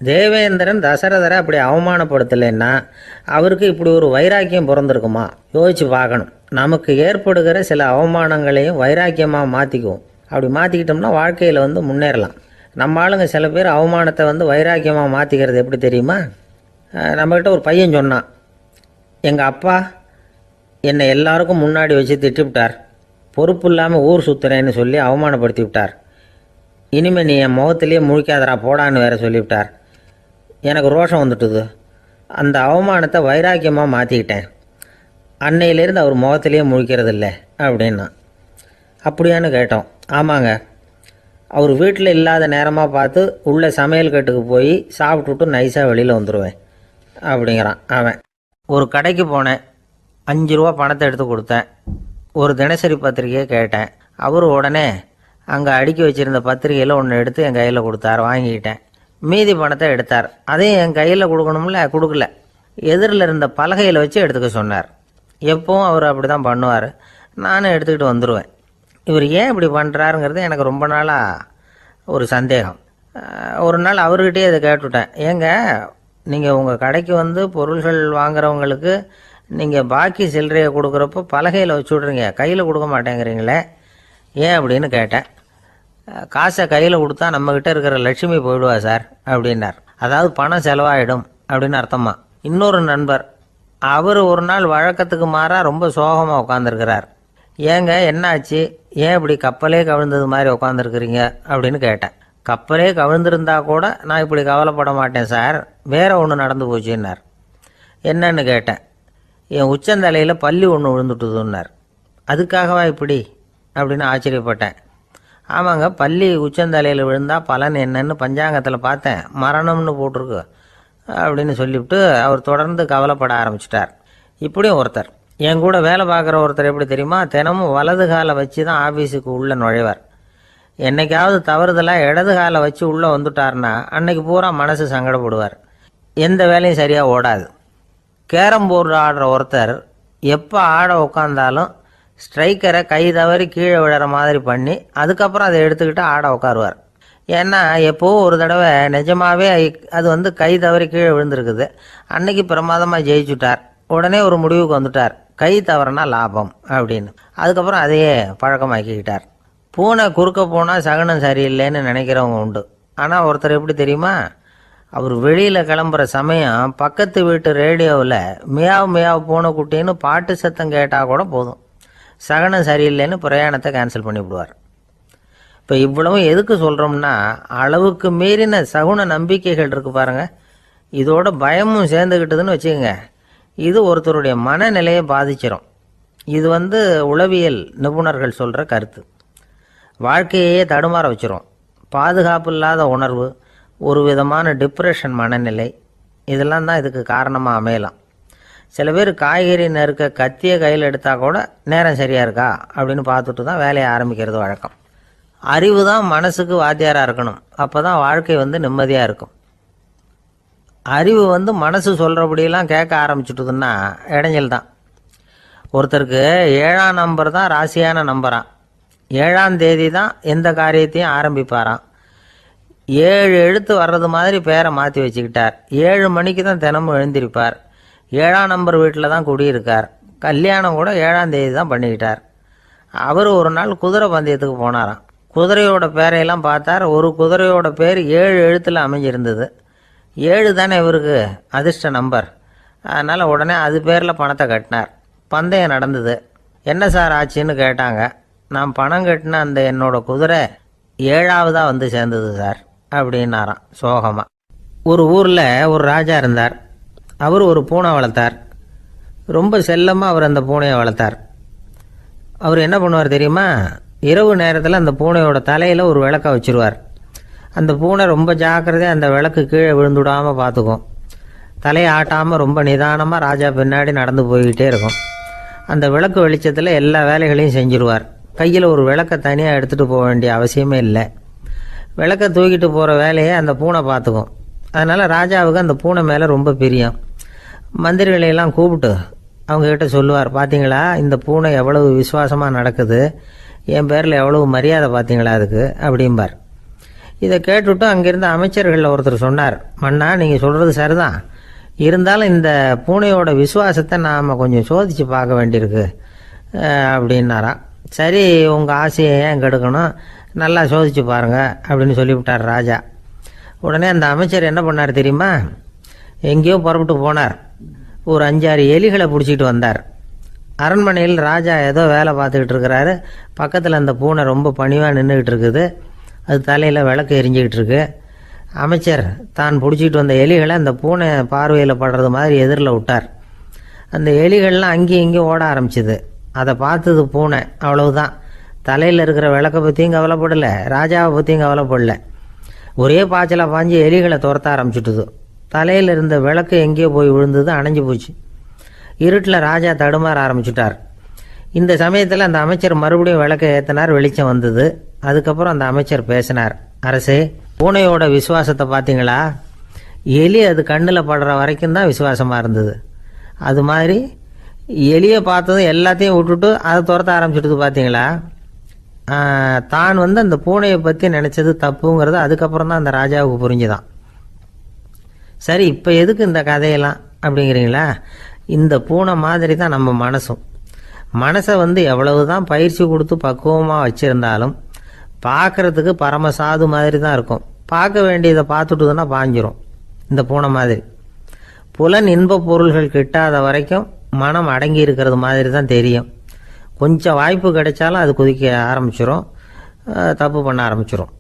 தேவேந்திரன் தசரதரை அப்படி அவமானப்படுத்தலைன்னா அவருக்கு இப்படி ஒரு வைராக்கியம் பிறந்திருக்குமா? யோசித்து பார்க்கணும். நமக்கு ஏற்படுகிற சில அவமானங்களையும் வைராக்கியமாக மாற்றிக்குவோம். அப்படி மாற்றிக்கிட்டோம்னா வாழ்க்கையில் வந்து முன்னேறலாம். நம்ம ஆளுங்க சில பேர் அவமானத்தை வந்து வைராக்கியமாக மாற்றிக்கிறது எப்படி தெரியுமா? நம்மக்கிட்ட ஒரு பையன் சொன்னான், எங்கள் அப்பா என்னை எல்லாருக்கும் முன்னாடி வச்சு திட்டிவிட்டார், பொறுப்பு இல்லாமல் ஊர் சுற்றுறேன்னு சொல்லி அவமானப்படுத்தி விட்டார். இனிமேல் நீ என் முகத்திலேயே முழிக்காதரா போடான்னு வேற சொல்லிவிட்டார். எனக்கு ரோஷம் வந்துட்டுது. அந்த அவமானத்தை வைராக்கியமாக மாற்றிக்கிட்டேன். அன்னையிலேருந்து அவர் முகத்திலேயே முழிக்கிறதில்ல அப்படின்னா. அப்படியான்னு கேட்டோம். ஆமாங்க, அவர் வீட்டில் இல்லாத நேரமாக பார்த்து உள்ள சமையல் கட்டுக்கு போய் சாப்பிட்டுட்டு நைஸாக வெளியில் வந்துடுவேன் அப்படிங்கிறான் அவன். ஒரு கடைக்கு போனேன், 5 ரூபா பணத்தை எடுத்து கொடுத்தேன். ஒரு தினசரி பத்திரிக்கையை கேட்டேன். அவர் உடனே அங்கே அடுக்கி வச்சுருந்த பத்திரிகையில் ஒன்று எடுத்து என் கையில் கொடுத்தார். வாங்கிக்கிட்டேன். மீதி பணத்தை எடுத்தார். அதையும் என் கையில் கொடுக்கணும்ல, கொடுக்கல. எதிரில் இருந்த பலகையில் வச்சு எடுத்துக்க சொன்னார். எப்பவும் அவர் அப்படி தான் பண்ணுவார். நானும் எடுத்துக்கிட்டு வந்துடுவேன். இவர் ஏன் இப்படி பண்ணுறாருங்கிறது எனக்கு ரொம்ப நாளாக ஒரு சந்தேகம். ஒரு நாள் அவர்கிட்டயே இதை கேட்டுவிட்டேன். ஏங்க, நீங்கள் உங்கள் கடைக்கு வந்து பொருள்கள் வாங்குறவங்களுக்கு நீங்கள் பாக்கி சில்லறையை கொடுக்குறப்போ பலகையில் வச்சு விட்றீங்க, கையில் கொடுக்க மாட்டேங்கிறீங்களே, ஏன் அப்படின்னு கேட்டேன். காசை கையில் கொடுத்தா நம்மக்கிட்ட இருக்கிற லட்சுமி போயிடுவா சார் அப்படின்னார். அதாவது பணம் செலவாயிடும் அப்படின்னு அர்த்தமா. இன்னொரு நண்பர், அவர் ஒரு நாள் வழக்கத்துக்கு மாறாக ரொம்ப சோகமாக உட்காந்துருக்கிறார். ஏங்க என்னாச்சு, ஏன் இப்படி கப்பலே கவிழ்ந்தது மாதிரி உட்காந்துருக்குறீங்க அப்படின்னு கேட்டேன். கப்பலே கவிழ்ந்திருந்தா கூட நான் இப்படி கவலைப்பட மாட்டேன் சார், வேற ஒன்று நடந்து போச்சுன்னார். என்னன்னு கேட்டேன். என் உச்சந்தலையில் பல்லி ஒன்று விழுந்துட்டுதுன்னார். அதுக்காகவா இப்படி அப்படின்னு ஆச்சரியப்பட்டேன். ஆமாங்க, பல்லி உச்சந்தலையில் விழுந்தால் பலன் என்னன்னு பஞ்சாங்கத்தில் பார்த்தேன், மரணம்னு போட்டிருக்கு அப்படின்னு சொல்லிவிட்டு அவர் தொடர்ந்து கவலைப்பட ஆரம்பிச்சிட்டார். இப்படியும் ஒருத்தர். என் கூட வேலை பார்க்குற ஒருத்தர் எப்படி தெரியுமா, தினமும் வலது காலை வச்சு தான் ஆஃபீஸுக்கு உள்ளே நுழைவார். என்னைக்காவது தவறுதலாக இடது காலை வச்சு உள்ளே வந்துட்டார்னா அன்னைக்கு பூரா மனசு சங்கடப்படுவார். எந்த வேலையும் சரியாக ஓடாது. கேரம் போர்டு ஆடுற ஒருத்தர் எப்போ ஆட உட்காந்தாலும் ஸ்ட்ரைக்கரை கை தவறி கீழே விழுற மாதிரி பண்ணி அதுக்கப்புறம் அதை எடுத்துக்கிட்டு ஆட உட்காருவார். ஏன்னா எப்போவோ ஒரு தடவை நிஜமாகவே அது கை தவறி கீழே விழுந்திருக்குது. அன்னைக்கு பிரமாதமாக ஜெயிச்சுட்டார். உடனே ஒரு முடிவுக்கு வந்துட்டார், கை தவறுனா லாபம் அப்படின்னு. அதுக்கப்புறம் அதையே பழக்கமாக்கிக்கிட்டார். பூனை குறுக்க போனால் சகுனம் சரியில்லைன்னு நினைக்கிறவங்க உண்டு. ஆனால் ஒருத்தர் எப்படி தெரியுமா, அவர் வெளியில் கிளம்புற சமயம் பக்கத்து வீட்டு ரேடியோவில் மியாவ் மியாவ் பூனைக்குட்டின்னு பாட்டு சத்தம் கேட்டால் கூட போதும், சகனம் சரியில்லைன்னு பிரயாணத்தை கேன்சல் பண்ணிவிடுவார். இப்போ இவ்வளவும் எதுக்கு சொல்கிறோம்னா, அளவுக்கு மீறின சகுன நம்பிக்கைகள் இருக்குது பாருங்கள், இதோட பயமும் சேர்ந்துக்கிட்டதுன்னு வச்சுக்கோங்க, இது ஒருத்தருடைய மனநிலையை பாதிச்சிடும். இது உளவியல் நிபுணர்கள் சொல்கிற கருத்து. வாழ்க்கையே தடுமாற வச்சிரும். பாதுகாப்பு இல்லாத உணர்வு, ஒரு விதமான டிப்ரெஷன் மனநிலை, இதெல்லாம் தான் இதுக்கு காரணமாக அமையலாம். சில பேர் காய்கறி நறுக்க கத்தியை கையில் எடுத்தால் கூட நேரம் சரியாக இருக்கா அப்படின்னு பார்த்துட்டு தான் வேலையை ஆரம்பிக்கிறது வழக்கம். அறிவு தான் மனசுக்கு வாத்தியாராக இருக்கணும். அப்போ தான் வாழ்க்கை நிம்மதியாக இருக்கும். அறிவு மனசு சொல்கிறபடியெல்லாம் கேட்க ஆரம்பிச்சுட்டுதுன்னா இடைஞ்சல் தான். ஒருத்தருக்கு 7ஆம் நம்பர் தான் ராசியான நம்பரான். 7ஆம் தேதி தான் எந்த காரியத்தையும் ஆரம்பிப்பாராம். 7 எழுத்து வர்றது மாதிரி பேரை மாற்றி வச்சுக்கிட்டார். 7 மணிக்கு தான் தினமும் எழுந்திருப்பார். 7ஆம் நம்பர் வீட்டில் தான் குடியிருக்கார். கல்யாணம் கூட 7ஆம் தேதி தான் பண்ணிக்கிட்டார். அவர் ஒரு நாள் குதிரை பந்தயத்துக்கு போனாராம். குதிரையோட பேரையெல்லாம் பார்த்தார். ஒரு குதிரையோட பேர் 7 எழுத்தில் அமைஞ்சிருந்தது. 7 தானே இவருக்கு அதிர்ஷ்ட நம்பர். அதனால் உடனே அது பேரில் பணத்தை கட்டினார். பந்தயம் நடந்தது. என்ன சார் ஆச்சுன்னு கேட்டாங்க. நான் பணம் கட்டின அந்த என்னோட குதிரை 7ஆவதாக சேர்ந்தது சார் அப்படின்னாராம் சோகமாக. ஒரு ஊரில் ஒரு ராஜா இருந்தார். அவர் ஒரு பூனை வளர்த்தார். ரொம்ப செல்லமாக அவர் அந்த பூனையை வளர்த்தார். அவர் என்ன பண்ணுவார் தெரியுமா, இரவு நேரத்தில் அந்த பூனையோட தலையில் ஒரு விளக்கை வச்சுருவார். அந்த பூனை ரொம்ப ஜாக்கிரதையாக அந்த விளக்கு கீழே விழுந்துடாமல் பார்த்துக்கும். தலையை ஆட்டாமல் ரொம்ப நிதானமாக ராஜா பின்னாடி நடந்து போய்கிட்டே இருக்கும். அந்த விளக்கு வெளிச்சத்தில் எல்லா வேலைகளையும் செஞ்சுருவார். கையில் ஒரு விளக்கை தனியாக எடுத்துகிட்டு போக வேண்டிய அவசியமே இல்லை. விளக்கை தூக்கிட்டு போகிற வேலையை அந்த பூனை பார்த்துக்கும். அதனால் ராஜாவுக்கு அந்த பூனை மேலே ரொம்ப பிரியம். மந்திரிகளையெல்லாம் கூப்பிட்டு அவங்கக்கிட்ட சொல்லுவார், பார்த்தீங்களா இந்த பூனை எவ்வளவு விசுவாசமாக நடக்குது, என் பேரில் எவ்வளவு மரியாதை பார்த்தீங்களா அதுக்கு அப்படிம்பார். இதை கேட்டுவிட்டு அங்கேருந்து அமைச்சர்களில் ஒருத்தர் சொன்னார், மன்னா நீங்கள் சொல்கிறது சரிதான், இருந்தாலும் இந்த பூனையோட விசுவாசத்தை நாம் கொஞ்சம் சோதித்து பார்க்க வேண்டியிருக்கு அப்படின்னாராம். சரி, உங்கள் ஆசையை ஏன் கெடுக்கணும், நல்லா சோதிச்சு பாருங்கள் அப்படின்னு சொல்லிவிட்டார் ராஜா. உடனே அந்த அமைச்சர் என்ன பண்ணார் தெரியுமா, எங்கேயோ புறப்பட்டு போனார். ஒரு 5-6 எலிகளை பிடிச்சிட்டு வந்தார். அரண்மனையில் ராஜா ஏதோ வேலை பார்த்துக்கிட்டு இருக்கிறாரு. பக்கத்தில் அந்த பூனை ரொம்ப பணிவாக நின்றுக்கிட்டு இருக்குது. அது தலையில் விளக்கு எரிஞ்சிக்கிட்டு இருக்கு. அமைச்சர் தான் பிடிச்சிட்டு வந்த எலிகளை அந்த பூனை பார்வையில் படுறது மாதிரி எதிரில் விட்டார். அந்த எலிகள்லாம் அங்கேயும் இங்கேயும் ஓட ஆரம்பிச்சிது. அதை பார்த்தது பூனை, அவ்வளவுதான். தலையில் இருக்கிற விளக்கை பற்றியும் கவலைப்படலை, ராஜாவை பற்றியும் கவலைப்படலை. ஒரே பாய்ச்சலாக பாஞ்சு எலிகளை துரத்த ஆரம்பிச்சுட்டுது. தலையில் இருந்த விளக்கு எங்கேயோ போய் விழுந்தது, அணைஞ்சு போச்சு. இருட்டில் ராஜா தடுமாற ஆரம்பிச்சுட்டார். இந்த சமயத்தில் அந்த அமைச்சர் மறுபடியும் விளக்கை ஏற்றினார். வெளிச்சம் வந்தது. அதுக்கப்புறம் அந்த அமைச்சர் பேசினார், அரசே, பூனையோட விசுவாசத்தை பார்த்தீங்களா, எலி அது கண்ணில் படுற வரைக்கும் தான் விசுவாசமாக இருந்தது. அது மாதிரி எலியை பார்த்ததும் எல்லாத்தையும் விட்டுட்டு அதை துரத்த ஆரம்பிச்சுட்டு பார்த்தீங்களா. தான் அந்த பூனையை பற்றி நினச்சது தப்புங்கிறது அதுக்கப்புறம் தான் அந்த ராஜாவுக்கு புரிஞ்சுதான். சரி, இப்போ எதுக்கு இந்த கதையெல்லாம் அப்படிங்கிறீங்களா, இந்த பூனை மாதிரி தான் நம்ம மனசும். மனசை எவ்வளவு தான் பயிற்சி கொடுத்து பக்குவமாக வச்சுருந்தாலும் பார்க்குறதுக்கு பரமசாது மாதிரி தான் இருக்கும். பார்க்க வேண்டியதை பார்த்துட்டுதுன்னா பாஞ்சிரும். இந்த பூனை மாதிரி புலன் இன்ப பொருள்கள் கிட்டாத வரைக்கும் மனம் அடங்கி இருக்கிறது மாதிரி தான் தெரியும். கொஞ்சம் வாய்ப்பு கிடைச்சாலும் அது குதிக்க ஆரம்பிச்சிடும், தப்பு பண்ண ஆரம்பிச்சிடும்.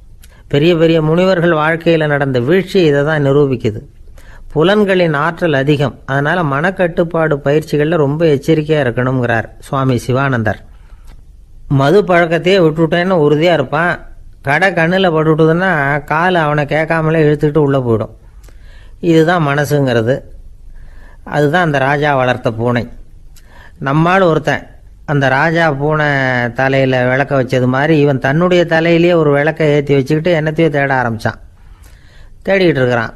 பெரிய பெரிய முனிவர்கள் வாழ்க்கையில் நடந்த வீழ்ச்சி இதை தான் நிரூபிக்குது. புலன்களின் ஆற்றல் அதிகம். அதனால் மனக்கட்டுப்பாடு பயிற்சிகளில் ரொம்ப எச்சரிக்கையாக இருக்கணுங்கிறார் சுவாமி சிவானந்தர். மது பழக்கத்தையே விட்டுவிட்டேன்னு உறுதியாக இருப்பான். கடை கண்ணில் பட்டுவிட்டதுன்னா கால் அவனை கேட்காமலே இழுத்துக்கிட்டு உள்ளே போயிடும். இதுதான் மனசுங்கிறது. அதுதான் அந்த ராஜா வளர்த்த பூனை. நம்மால் ஒருத்தன் அந்த ராஜா பூனை தலையில் விளக்க வச்சது மாதிரி இவன் தன்னுடைய தலையிலேயே ஒரு விளக்கை ஏற்றி வச்சுக்கிட்டு என்னத்தையோ தேட ஆரம்பித்தான். தேடிக்கிட்டு இருக்கிறான்.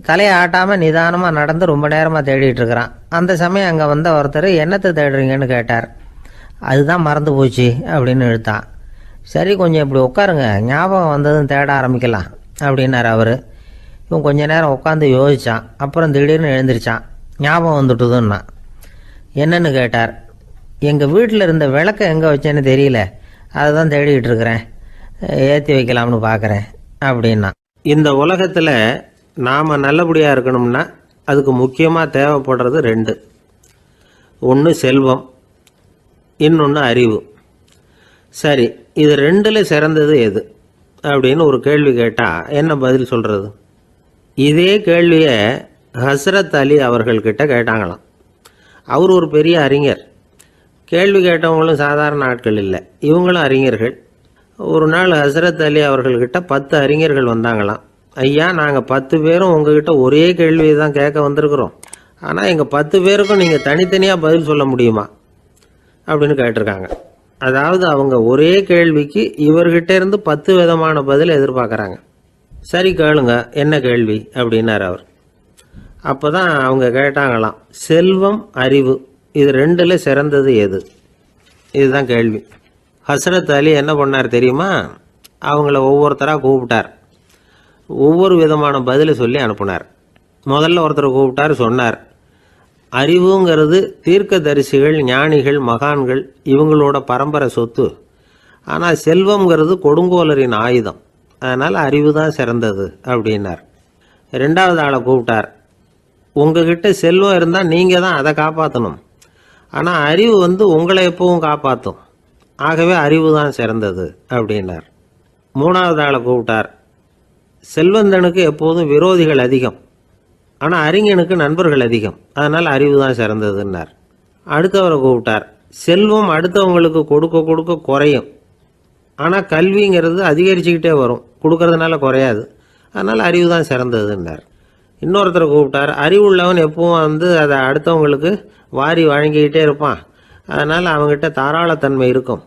தலையை ஆட்டாமல் நிதானமாக நடந்து ரொம்ப நேரமாக தேடிட்டு இருக்கிறான். அந்த சமயம் அங்கே வந்த ஒருத்தர் என்னத்தை தேடுறீங்கன்னு கேட்டார். அதுதான் மறந்து போச்சு அப்படின்னு இழுத்தான். சரி, கொஞ்சம் இப்படி உட்காருங்க, ஞாபகம் வந்ததும் தேட ஆரம்பிக்கலாம் அப்படின்னார் அவர். இவன் கொஞ்ச நேரம் உட்காந்து யோசித்தான். அப்புறம் திடீர்னு எழுந்திரிச்சான். ஞாபகம் வந்துட்டுதுன்னா. என்னன்னு கேட்டார். எங்கள் வீட்டில் இருந்த விளக்கை எங்கே வச்சேன்னு தெரியல, அதை தான் தேடிக்கிட்டு இருக்கிறேன், ஏற்றி வைக்கலாம்னு பார்க்குறேன் அப்படின்னா. இந்த உலகத்தில் நாம் நல்லபடியாக இருக்கணும்னா அதுக்கு முக்கியமாக தேவைப்படுறது ரெண்டு. ஒன்று செல்வம், இன்னொன்று அறிவு. சரி, இது ரெண்டில் சிறந்தது எது அப்படின்னு ஒரு கேள்வி கேட்டால் என்ன பதில் சொல்கிறது? இதே கேள்வியை ஹஸ்ரத் அலி அவர்கள்கிட்ட கேட்டாங்களாம். அவர் ஒரு பெரிய அறிஞர். கேள்வி கேட்டவங்களும் சாதாரண ஆட்கள் இல்லை, இவங்களும் அறிஞர்கள். ஒரு நாள் ஹஸ்ரத் அலி அவர்கள்கிட்ட 10 அறிஞர்கள் வந்தாங்களாம். ஐயா, நாங்கள் 10 பேரும் உங்ககிட்ட ஒரே கேள்வியை தான் கேட்க வந்திருக்கிறோம், ஆனால் எங்கள் 10 பேருக்கும் நீங்கள் தனித்தனியாக பதில் சொல்ல முடியுமா அப்படின்னு கேட்டிருக்காங்க. அதாவது அவங்க ஒரே கேள்விக்கு இவர்கிட்ட இருந்து 10 விதமான பதில் எதிர்பார்க்குறாங்க. சரி கேளுங்க, என்ன கேள்வி அப்படின்னார் அவர். அப்போ தான் அவங்க கேட்டாங்களாம், செல்வம் அறிவு இது ரெண்டில் சிறந்தது எது? இதுதான் கேள்வி. ஹஸ்ரத் அலி என்ன பண்ணார் தெரியுமா? அவங்கள ஒவ்வொருத்தராக கூப்பிட்டார். ஒவ்வொரு விதமான பதிலை சொல்லி அனுப்புனார். முதல்ல ஒருத்தரை கூப்பிட்டார். சொன்னார், அறிவுங்கிறது தீர்க்கதரிசிகள், ஞானிகள், மகான்கள் இவங்களோட பரம்பரை சொத்து. ஆனால் செல்வம்ங்கிறது கொடுங்கோலரின் ஆயுதம், அதனால் அறிவு தான் சிறந்தது அப்படின்னார். 2வது ஆளை கூப்பிட்டார். உங்ககிட்ட செல்வம் இருந்தால் நீங்கள் தான் அதை காப்பாற்றணும், ஆனால் அறிவு உங்களை எப்பவும் காப்பாற்றும், ஆகவே அறிவு தான் சிறந்தது அப்படின்னார். 3வது ஆளை கூப்பிட்டார். செல்வந்தனுக்கு எப்போதும் விரோதிகள் அதிகம், ஆனால் அறிஞனுக்கு நண்பர்கள் அதிகம், அதனால் அறிவு தான் சிறந்ததுன்னார். அடுத்தவரை கூப்பிட்டார். செல்வம் அடுத்தவங்களுக்கு கொடுக்க கொடுக்க குறையும், ஆனால் கல்விங்கிறது அதிகரிச்சுக்கிட்டே வரும், கொடுக்கறதுனால குறையாது, அதனால் அறிவு தான் சிறந்ததுன்னார். இன்னொருத்தரை கூப்பிட்டார். அறிவுள்ளவன் எப்பவும் அதை அடுத்தவங்களுக்கு வாரி வழங்கிக்கிட்டே இருப்பான், அதனால் அவங்ககிட்ட தாராளத்தன்மை இருக்கும்,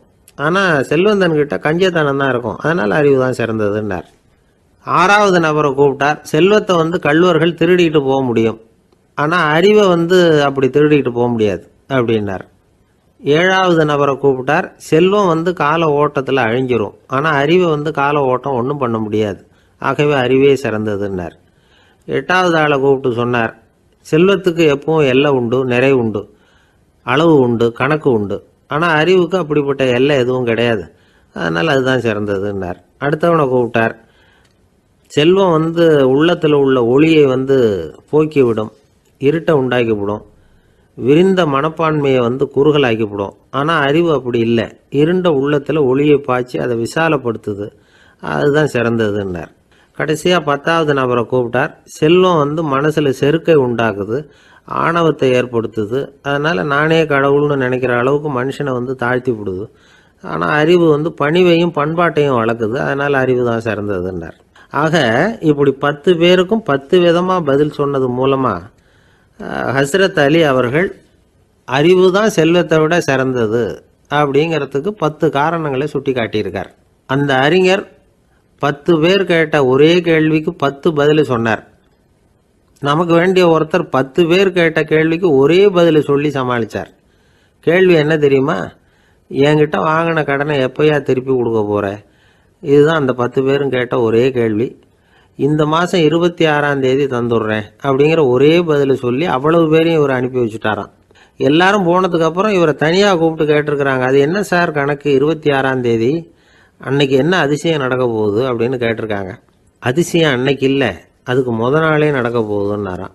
ஆனால் செல்வந்தன்கிட்ட கஞ்சத்தனம் தான் இருக்கும், அதனால் அறிவு தான் சிறந்ததுன்னார். 6வது நபரை கூப்பிட்டார். செல்வத்தை கள்வர்கள் திருடிட்டு போக முடியும், ஆனால் அறிவை அப்படி திருடிட்டு போக முடியாது அப்படின்னார். 7வது நபரை கூப்பிட்டார். செல்வம் கால ஓட்டத்தில் அழிஞ்சிரும், ஆனால் அறிவை கால ஓட்டம் ஒன்றும் பண்ண முடியாது, ஆகவே அறிவே சிறந்ததுன்னார். 8வது ஆளை கூப்பிட்டு சொன்னார், செல்வத்துக்கு எப்பவும் எல்லை உண்டு, நிறைவு உண்டு, அளவு உண்டு, கணக்கு உண்டு, ஆனால் அறிவுக்கு அப்படிப்பட்ட எல்லை எதுவும் கிடையாது, அதனால் அதுதான் சிறந்ததுன்னார். அடுத்தவனை கூப்பிட்டார். செல்வம் உள்ளத்தில் உள்ள ஒளியை போக்கிவிடும், இருட்டை உண்டாக்கிவிடும், விரிந்த மனப்பான்மையை குறுகலாக்கிவிடும், ஆனால் அறிவு அப்படி இல்லை, இருண்ட உள்ளத்தில் ஒளியை பாய்ச்சி அதை விசாலப்படுத்துது, அதுதான் சிறந்ததுன்னார். கடைசியாக 10வது நபரை கூப்பிட்டார். செல்வம் மனசில் செருக்கை உண்டாக்குது, ஆணவத்தை ஏற்படுத்துது, அதனால் நானே கடவுள்னு நினைக்கிற அளவுக்கு மனுஷனை தாழ்த்தி விடுது, ஆனால் அறிவு பணிவையும் பண்பாட்டையும் வளர்க்குது, அதனால் அறிவு தான் சிறந்ததுன்னார். ஆக இப்படி 10 பேருக்கும் 10 விதமாக பதில் சொன்னது மூலமாக ஹஸ்ரத் அலி அவர்கள் அறிவு தான் செல்வத்தை விட சிறந்தது அப்படிங்கிறதுக்கு 10 காரணங்களை சுட்டி காட்டியிருக்கார். அந்த அறிஞர் 10 பேர் கேட்ட ஒரே கேள்விக்கு 10 பதில் சொன்னார். நமக்கு வேண்டிய ஒருத்தர் 10 பேர் கேட்ட கேள்விக்கு ஒரே பதில் சொல்லி சமாளித்தார். கேள்வி என்ன தெரியுமா? என்கிட்ட வாங்கின கடனை எப்போயா திருப்பி கொடுக்க போகிற? இதுதான் அந்த 10 பேரும் கேட்ட ஒரே கேள்வி. இந்த மாதம் 26ஆம் தேதி தந்துடுறேன் அப்படிங்கிற ஒரே பதில் சொல்லி அவ்வளவு பேரையும் இவர் அனுப்பி வச்சுட்டாராம். எல்லாரும் போனதுக்கப்புறம் இவரை தனியாக கூப்பிட்டு கேட்டிருக்கிறாங்க. அது என்ன சார் கணக்கு, 26ஆம் தேதி அன்னைக்கு என்ன அதிசயம் நடக்க போகுது அப்படின்னு கேட்டிருக்காங்க. அதிசயம் அன்னைக்கு இல்லை, அதுக்கு நாளே நடக்க போகுதுன்னாராம்.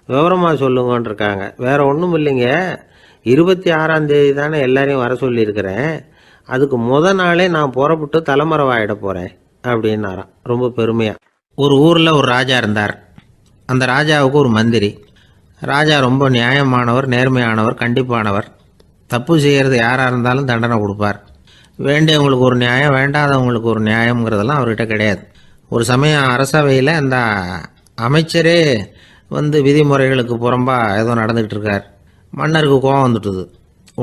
விவரமாக சொல்லுங்கன்னு இருக்காங்க. வேற ஒன்றும் இல்லைங்க, 26ஆம் தேதி தானே எல்லாரையும் வர சொல்லியிருக்கிறேன், அதுக்கு நாளே நான் புறப்பட்டு தலைமறைவாயிட போகிறேன் அப்படின்னாராம் ரொம்ப பெருமையாக. ஒரு ஊரில் ஒரு ராஜா இருந்தார். அந்த ராஜாவுக்கு ஒரு மந்திரி. ராஜா ரொம்ப நியாயமானவர், நேர்மையானவர், கண்டிப்பானவர். தப்பு செய்கிறது யாராக இருந்தாலும் தண்டனை கொடுப்பார். வேண்டியவங்களுக்கு ஒரு நியாயம், வேண்டாதவங்களுக்கு ஒரு நியாயங்கிறதெல்லாம் அவர்கிட்ட கிடையாது. ஒரு சமயம் அரசவையில் அந்த அமைச்சரே விதிமுறைகளுக்கு புறம்பா ஏதோ நடந்துகிட்டு இருக்கார். மன்னருக்கு கோபம் வந்துட்டுது.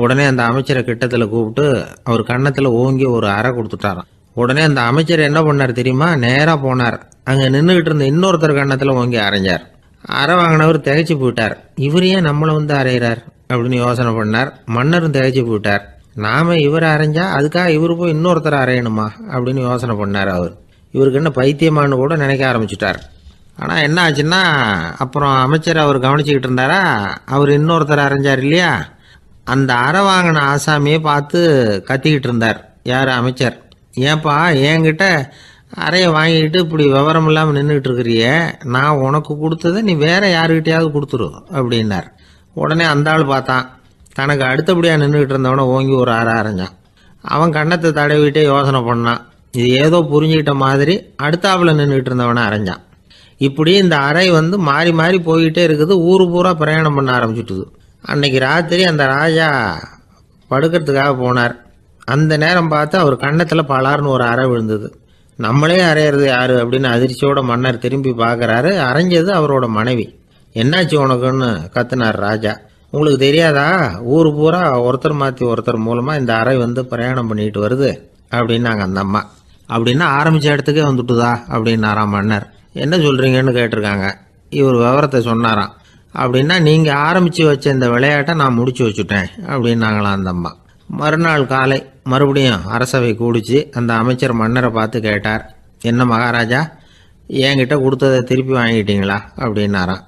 உடனே அந்த அமைச்சரை கிட்டத்தில் கூப்பிட்டு அவர் கன்னத்தில் ஓங்கி ஒரு அறை கொடுத்துட்டாராம். உடனே அந்த அமைச்சர் என்ன பண்ணார் தெரியுமா? நேராக போனார். அங்கே நின்றுக்கிட்டு இருந்த இன்னொருத்தர் கன்னத்தில் ஓங்கி அரைஞ்சார். அறை வாங்கினவர் திகைச்சு போயிட்டார். இவர் ஏன் நம்மளை வந்து அரைகிறார் அப்படின்னு யோசனை பண்ணார். மன்னரும் திகைச்சு போயிட்டார். நாம இவரை அரைஞ்சா அதுக்காக இவர் போய் இன்னொருத்தரை அரையணுமா அப்படின்னு யோசனை பண்ணார். இவருக்கு என்ன பைத்தியமானு கூட நினைக்க ஆரம்பிச்சிட்டார். ஆனால் என்ன ஆச்சுன்னா, அப்புறம் அமைச்சர் அவர் கவனிச்சுக்கிட்டு இருந்தாரா, அவர் இன்னொருத்தர் அரைஞ்சார் இல்லையா, அந்த அறை வாங்கின ஆசாமியை பார்த்து கத்திக்கிட்டு இருந்தார். யார்? அமைச்சர். ஏன்பா என்கிட்ட அறையை வாங்கிக்கிட்டு இப்படி விவரம் இல்லாமல் நின்றுக்கிட்டு இருக்கிறிய, நான் உனக்கு கொடுத்ததை நீ வேற யாருக்கிட்டையாவது கொடுத்துரு அப்படின்னார். உடனே அந்த ஆள் பார்த்தான். தனக்கு அடுத்தபடியாக நின்றுக்கிட்டு இருந்தவனை ஓங்கி ஒரு அறை அரைஞ்சான். அவன் கன்னத்தை தடவிட்டே யோசனை பண்ணான். இது ஏதோ புரிஞ்சுக்கிட்ட மாதிரி அடுத்தாப்புல நின்றுக்கிட்டு இருந்தவனை அரைஞ்சான். இப்படி இந்த அறை வந்து மாறி மாறி போய்கிட்டே இருக்குது. ஊரு பூரா பிரயாணம் பண்ண ஆரம்பிச்சுட்டுது. அன்னைக்கு ராத்திரி அந்த ராஜா படுக்கிறதுக்காக போனார். அந்த நேரம் பார்த்து அவர் கன்னத்தில் பலார்னு ஒரு அறை விழுந்தது. நம்மளே அரையிறது யாரு அப்படின்னு அதிர்ச்சியோட மன்னர் திரும்பி பார்க்குறாரு. அரைஞ்சது அவரோட மனைவி. என்னாச்சு உனக்குன்னு கத்துனார் ராஜா. உங்களுக்கு தெரியாதா, ஊர் பூரா ஒருத்தர் மாற்றி ஒருத்தர் மூலமாக இந்த அறை வந்து பிரயாணம் பண்ணிட்டு வருது அப்படின்னாங்க அந்த அம்மா. அப்படின்னா ஆரம்பித்த இடத்துக்கே வந்துட்டுதா அப்படின்னாராம் மன்னர். என்ன சொல்கிறீங்கன்னு கேட்டிருக்காங்க. இவர் விவரத்தை சொன்னாராம். அப்படின்னா நீங்கள் ஆரம்பித்து வச்ச இந்த விளையாட்டை நான் முடிச்சு வச்சுட்டேன் அப்படின்னாங்களாம் அந்த அம்மா. மறுநாள் காலை மறுபடியும் அரசவை கூடிச்சு அந்த அமைச்சர் மன்னரை பார்த்து கேட்டார். என்ன மகாராஜா, என்கிட்ட கொடுத்ததை திருப்பி வாங்கிட்டீங்களா அப்படின்னாராம்.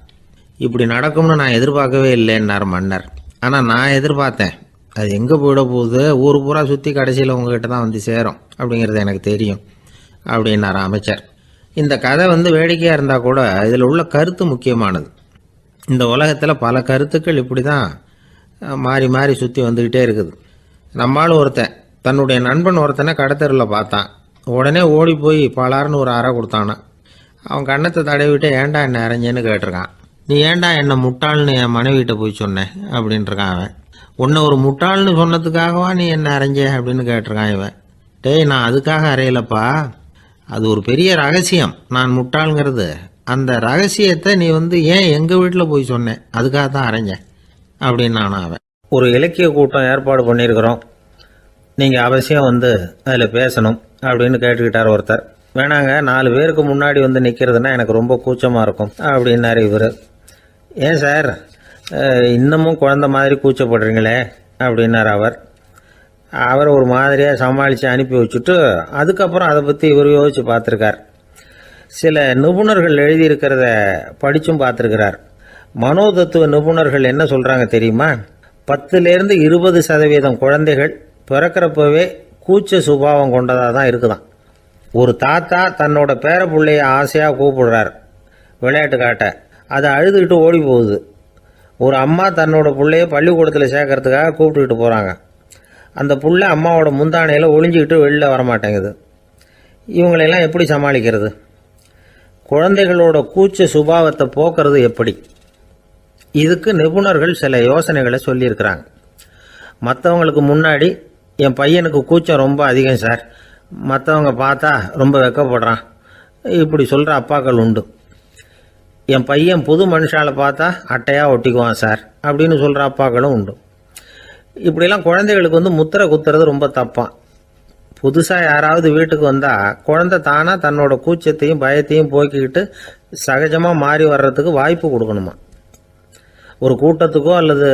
இப்படி நடக்கும்னு நான் எதிர்பார்க்கவே இல்லைன்னார் மன்னர். ஆனால் நான் எதிர்பார்த்தேன். அது எங்கே போயிட போகுது, ஊர் பூரா சுற்றி கடைசியில் உங்ககிட்ட தான் வந்து சேரும் அப்படிங்கிறது எனக்கு தெரியும் அப்படின்னார் அமைச்சர். இந்த கதை வந்து வேடிக்கையாக இருந்தால் கூட இதில் உள்ள கருத்து முக்கியமானது. இந்த உலகத்தில் பல கருத்துக்கள் இப்படி தான் மாறி மாறி சுற்றி வந்துக்கிட்டே இருக்குது. நம்மளும் ஒருத்தன் தன்னுடைய நண்பன் ஒருத்தனை கடத்தரில் பார்த்தான். உடனே ஓடி போய் பலார்னு ஒரு அறை கொடுத்தானான். அவன் கன்னத்தை தடவிட்டு ஏன்டா என்ன அரைஞ்சேன்னு கேட்டிருக்கான். நீ ஏன்டா என்னை முட்டாள்னு என் மனைவிட்ட போய் சொன்னேன் அப்படின்ட்டுருக்கான் அவன். உன்னை ஒரு முட்டாள்னு சொன்னதுக்காகவா நீ என்ன அரைஞ்ச அப்படின்னு கேட்டிருக்கான் இவன். டேய், நான் அதுக்காக அறையலப்பா, அது ஒரு பெரிய ரகசியம். நான் முட்டாளுங்கிறது அந்த ரகசியத்தை நீ வந்து ஏன் எங்கள் வீட்டில் போய் சொன்னேன், அதுக்காக தான் அரைஞ்சேன் அப்படின்னு நான் அவன். ஒரு இலக்கிய கூட்டம் ஏற்பாடு பண்ணியிருக்கிறோம், நீங்கள் அவசியம் வந்து அதில் பேசணும் அப்படின்னு கேட்டுக்கிட்டார் ஒருத்தர். வேணாங்க, 4 பேருக்கு முன்னாடி வந்து நிற்கிறதுனா எனக்கு ரொம்ப கூச்சமாக இருக்கும் அப்படின்னாரு இவர். ஏன் சார் இன்னமும் குழந்த மாதிரி கூச்சப்படுறீங்களே அப்படின்னார் அவர். அவரை ஒரு மாதிரியாக சமாளித்து அனுப்பி வச்சுட்டு அதுக்கப்புறம் அதை பற்றி இவர் யோசித்து பார்த்துருக்கார். சில நிபுணர்கள் எழுதியிருக்கிறத படித்தும் பார்த்துருக்கிறார். மனோதத்துவ நிபுணர்கள் என்ன சொல்கிறாங்க தெரியுமா? 10லேருந்து 20% குழந்தைகள் பிறக்கிறப்பவே கூச்ச சுபாவம் கொண்டதாக தான் இருக்குதான். ஒரு தாத்தா தன்னோட பேர பிள்ளைய ஆசையாக கூப்பிடுறார் விளையாட்டு காட்ட, அதை அழுதுகிட்டு ஓடி போகுது. ஒரு அம்மா தன்னோட பிள்ளைய பள்ளிக்கூடத்தில் சேர்க்கறதுக்காக கூப்பிட்டுக்கிட்டு போகிறாங்க. அந்த புள்ள அம்மாவோட முந்தானையில் ஒளிஞ்சிக்கிட்டு வெளில வரமாட்டேங்குது. இவங்களெல்லாம் எப்படி சமாளிக்கிறது? குழந்தைகளோட கூச்ச சுபாவத்தை போக்குறது எப்படி? இதுக்கு நிபுணர்கள் சில யோசனைகளை சொல்லியிருக்கிறாங்க. மற்றவங்களுக்கு முன்னாடி என் பையனுக்கு கூச்சம் ரொம்ப அதிகம் சார், மற்றவங்க பார்த்தா ரொம்ப வெக்கப்படுறான் இப்படி சொல்கிற அப்பாக்கள் உண்டு. என் பையன் புது மனுஷால பார்த்தா அட்டையாக ஒட்டிக்குவான் சார் அப்படின்னு சொல்கிற அப்பாக்களும் உண்டு. இப்படிலாம் குழந்தைகளுக்கு வந்து முத்திரை குத்துறது ரொம்ப தப்பான். புதுசாக யாராவது வீட்டுக்கு வந்தால் குழந்தை தானாக தன்னோட கூச்சத்தையும் பயத்தையும் போக்கிக்கிட்டு சகஜமாக மாறி வர்றதுக்கு வாய்ப்பு கொடுக்கணுமா. ஒரு கூட்டத்துக்கோ அல்லது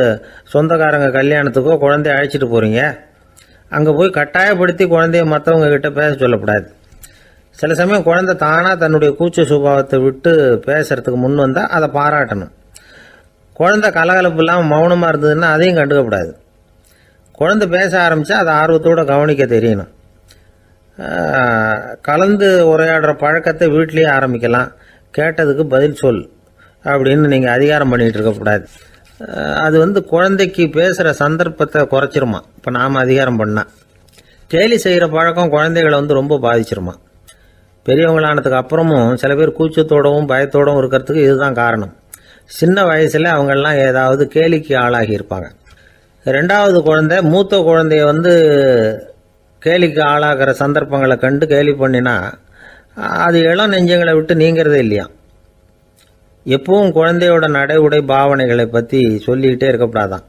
சொந்தக்காரங்க கல்யாணத்துக்கோ குழந்தைய அழைச்சிட்டு போகிறீங்க, அங்கே போய் கட்டாயப்படுத்தி குழந்தைய மற்றவங்க கிட்ட பேச சொல்லக்கூடாது. சில சமயம் குழந்தை தானாக தன்னுடைய கூச்ச சுபாவத்தை விட்டு பேசுறதுக்கு முன் வந்தால் அதை பாராட்டணும். குழந்தை கலகலப்பு இல்லாமல் மௌனமாக இருந்ததுன்னா அதையும் கண்டுக்கக்கூடாது. குழந்தை பேச ஆரம்பித்தா அதை ஆர்வத்தோடு கவனிக்க தெரியணும். கலந்து உரையாடுற பழக்கத்தை வீட்லேயே ஆரம்பிக்கலாம். கேட்டதுக்கு பதில் சொல் அப்படின்னு நீங்கள் அதிகாரம் பண்ணிகிட்டு இருக்கக்கூடாது. அது வந்து குழந்தைக்கு பேசுகிற சந்தர்ப்பத்தை குறைச்சிருமா. இப்போ நாம் அதிகாரம் பண்ணால் கேலி செய்கிற பழக்கம் குழந்தைகளை வந்து ரொம்ப பாதிச்சிருமா. பெரியவங்களானதுக்கு அப்புறமும் சில பேர் கூச்சத்தோடவும் பயத்தோடவும் இருக்கிறதுக்கு இதுதான் காரணம். சின்ன வயசில் அவங்கெல்லாம் ஏதாவது கேலிக்கு ஆளாகி இருப்பாங்க. 2வது குழந்தை மூத்த குழந்தைய வந்து கேலிக்கு ஆளாகிற சந்தர்ப்பங்களை கண்டு கேலி பண்ணினா அது இளம் நெஞ்சங்களை விட்டு நீங்கிறதே இல்லையா. எப்பவும் குழந்தையோட நடை உடை பாவனைகளை பற்றி சொல்லிக்கிட்டே இருக்கக்கூடாதான்.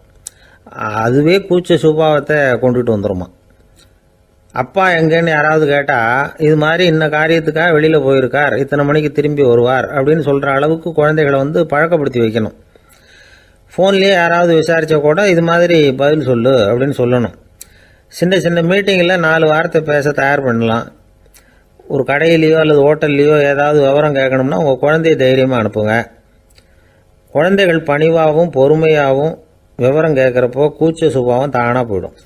அதுவே கூச்ச சுபாவத்தை கொண்டுட்டு வந்துருமா. அப்பா எங்கேன்னு யாராவது கேட்டால் இது மாதிரி இன்ன காரியத்துக்காக வெளியில் போயிருக்கார், இத்தனை மணிக்கு திரும்பி வருவார் அப்படின்னு சொல்கிற அளவுக்கு குழந்தைகளை பழக்கப்படுத்தி வைக்கணும். ஃபோன்லேயே யாராவது விசாரித்தா கூட இது மாதிரி பதில் சொல்லு அப்படின்னு சொல்லணும். சின்ன சின்ன மீட்டிங்கில் 4 வார்த்தை பேச தயார் பண்ணலாம். ஒரு கடையிலையோ அல்லது ஹோட்டல்லையோ ஏதாவது விவரம் கேட்கணும்னா உங்கள் குழந்தைய தைரியமாக அனுப்புங்க. குழந்தைகள் பணிவாகவும் பொறுமையாகவும் விவரம் கேட்குறப்போ கூச்ச சுபாவம் தானாக போயிடும்.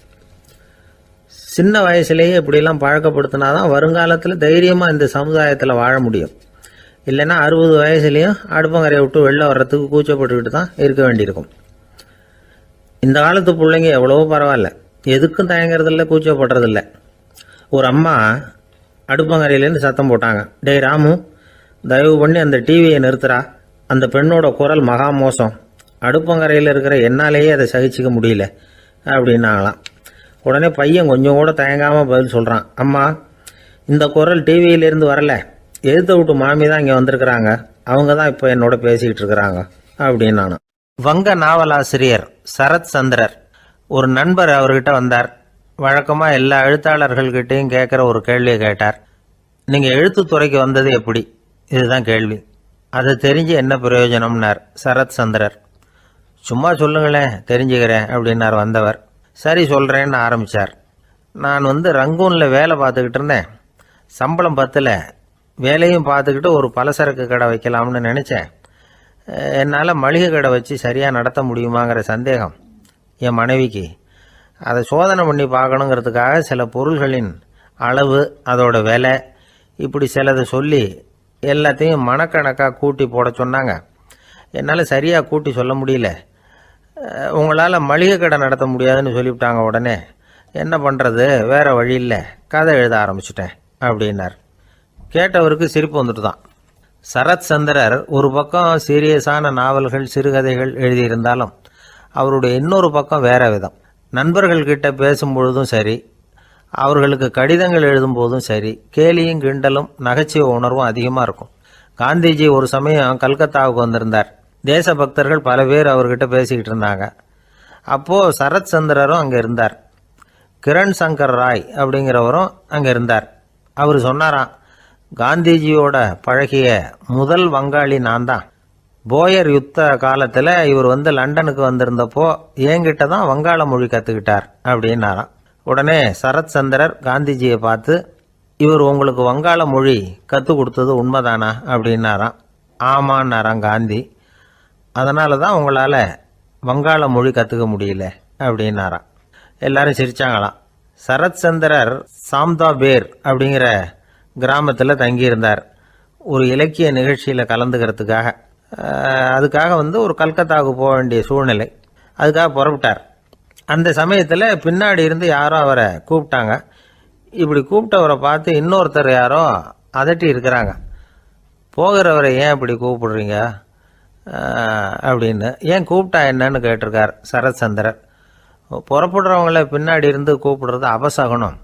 சின்ன வயசுலேயே இப்படிலாம் பழக்கப்படுத்தினா தான் வருங்காலத்தில் தைரியமாக இந்த சமுதாயத்தில் வாழ முடியும். இல்லைன்னா 60 வயசுலேயும் அடுப்பங்கரையை விட்டு வெளில வர்றதுக்கு கூச்சப்பட்டுக்கிட்டு தான் இருக்க வேண்டியிருக்கும். இந்த காலத்து பிள்ளைங்க எவ்வளவோ பரவாயில்ல, எதுக்கும் தயங்குறதில்ல, கூச்சப்படுறதில்ல. ஒரு அம்மா அடுப்பங்கரையிலேருந்து சத்தம் போட்டாங்க, டேய் ராமு, தயவு பண்ணி அந்த டிவியை நிறுத்துறா, அந்த பெண்ணோட குரல் மகா மோசம், அடுப்பங்கரையில் இருக்கிற என்னாலேயே அதை சகிச்சிக்க முடியல அப்படின்னாங்களாம். உடனே பையன் கொஞ்சம் கூட தயங்காமல் பதில் சொல்கிறான், அம்மா இந்த குரல் டிவியிலேருந்து வரல, எழுத்த விட்டு மாமி தான் இங்கே வந்திருக்கிறாங்க, அவங்க தான் இப்போ என்னோட பேசிக்கிட்டு இருக்கிறாங்க அப்படின்னு. நான் வங்க நாவலாசிரியர் சரத் சந்திரர் ஒரு நண்பர் அவர்கிட்ட வந்தார். வழக்கமாக எல்லா எழுத்தாளர்கள்கிட்டையும் கேட்குற ஒரு கேள்வியை கேட்டார். நீங்கள் எழுத்துத்துறைக்கு வந்தது எப்படி? இதுதான் கேள்வி. அதை தெரிஞ்சு என்ன பிரயோஜனம்னார் சரத் சந்திரர். சும்மா சொல்லுங்களேன், தெரிஞ்சுக்கிறேன் அப்படின்னார் வந்தவர். சரி சொல்கிறேன்னு ஆரம்பித்தார். நான் ரங்கூனில் வேலை பார்த்துக்கிட்டு இருந்தேன். சம்பளம் பத்தல, வேலையும் பார்த்துக்கிட்டு ஒரு பலசரக்கு கடை வைக்கலாம்னு நினச்சேன். என்னால் மளிகை கடை வச்சு சரியாக நடத்த முடியுமாங்கிற சந்தேகம் என் மனைவிக்கு. அதை சோதனை பண்ணி பார்க்கணுங்கிறதுக்காக சில பொருள்களின் அளவு, அதோட விலை, இப்படி சிலதை சொல்லி எல்லாத்தையும் மனக்கணக்காக கூட்டி போட சொன்னாங்க. என்னால் சரியாக கூட்டி சொல்ல முடியல. உங்களால் மளிகை கடை நடத்த முடியாதுன்னு சொல்லிவிட்டாங்க. உடனே என்ன பண்ணுறது, வேறு வழி இல்லை, கதை எழுத ஆரம்பிச்சிட்டேன் அப்படின்னார். கேட்டவருக்கு சிரிப்பு வந்துட்டு தான். சரத் சந்திரர் ஒரு பக்கம் சீரியஸான நாவல்கள், சிறுகதைகள் எழுதியிருந்தாலும் அவருடைய இன்னொரு பக்கம் வேற விதம். நண்பர்கள்கிட்ட பேசும்பொழுதும் சரி, அவர்களுக்கு கடிதங்கள் எழுதும்போதும் சரி, கேலியும் கிண்டலும் நகைச்சுவை உணர்வும் அதிகமாக இருக்கும். காந்திஜி ஒரு சமயம் கல்கத்தாவுக்கு வந்திருந்தார். தேசபக்தர்கள் பல பேர் அவர்கிட்ட பேசிக்கிட்டு இருந்தாங்க. அப்போது சரத் சந்திரரும் அங்கே இருந்தார். கிரண் சங்கர் ராய் அப்படிங்கிறவரும் அங்கே இருந்தார். அவர் சொன்னாராம், காந்திஜியோட பழகிய முதல் வங்காளி நான் தான். போயர் யுத்த காலத்தில் இவர் லண்டனுக்கு வந்திருந்தப்போ என்கிட்ட தான் வங்காள மொழி கற்றுக்கிட்டார் அப்படின்னாராம். உடனே சரத் சந்திரர் காந்திஜியை பார்த்து, இவர் உங்களுக்கு வங்காள மொழி கற்றுக் கொடுத்தது உண்மைதானா அப்படின்னாராம். ஆமான்னாராம் காந்தி. அதனால தான் உங்களால் வங்காள மொழி கற்றுக்க முடியல அப்படின்னாராம். எல்லாரும் சிரிச்சாங்களாம். சரத் சந்திரர் சாம்தாபேர் அப்படிங்கிற கிராமத்தில் தங்கியிருந்தார். ஒரு இலக்கிய நிகழ்ச்சியில் கலந்துக்கிறதுக்காக. அதுக்காக ஒரு கல்கத்தாவுக்கு போக வேண்டிய சூழ்நிலை. அதுக்காக புறப்பட்டார். அந்த சமயத்தில் பின்னாடி இருந்து யாரோ அவரை கூப்பிட்டாங்க. இப்படி கூப்பிட்டவரை பார்த்து இன்னொருத்தர் யாரோ அதட்டி இருக்கிறாங்க. போகிறவரை ஏன் இப்படி கூப்பிடுறீங்க அப்படின்னு. ஏன் கூப்பிட்டா என்னன்னு கேட்டிருக்கார் சரத் சந்திரர். புறப்படுறவங்கள பின்னாடி இருந்து கூப்பிடுறது அபசகுனம்,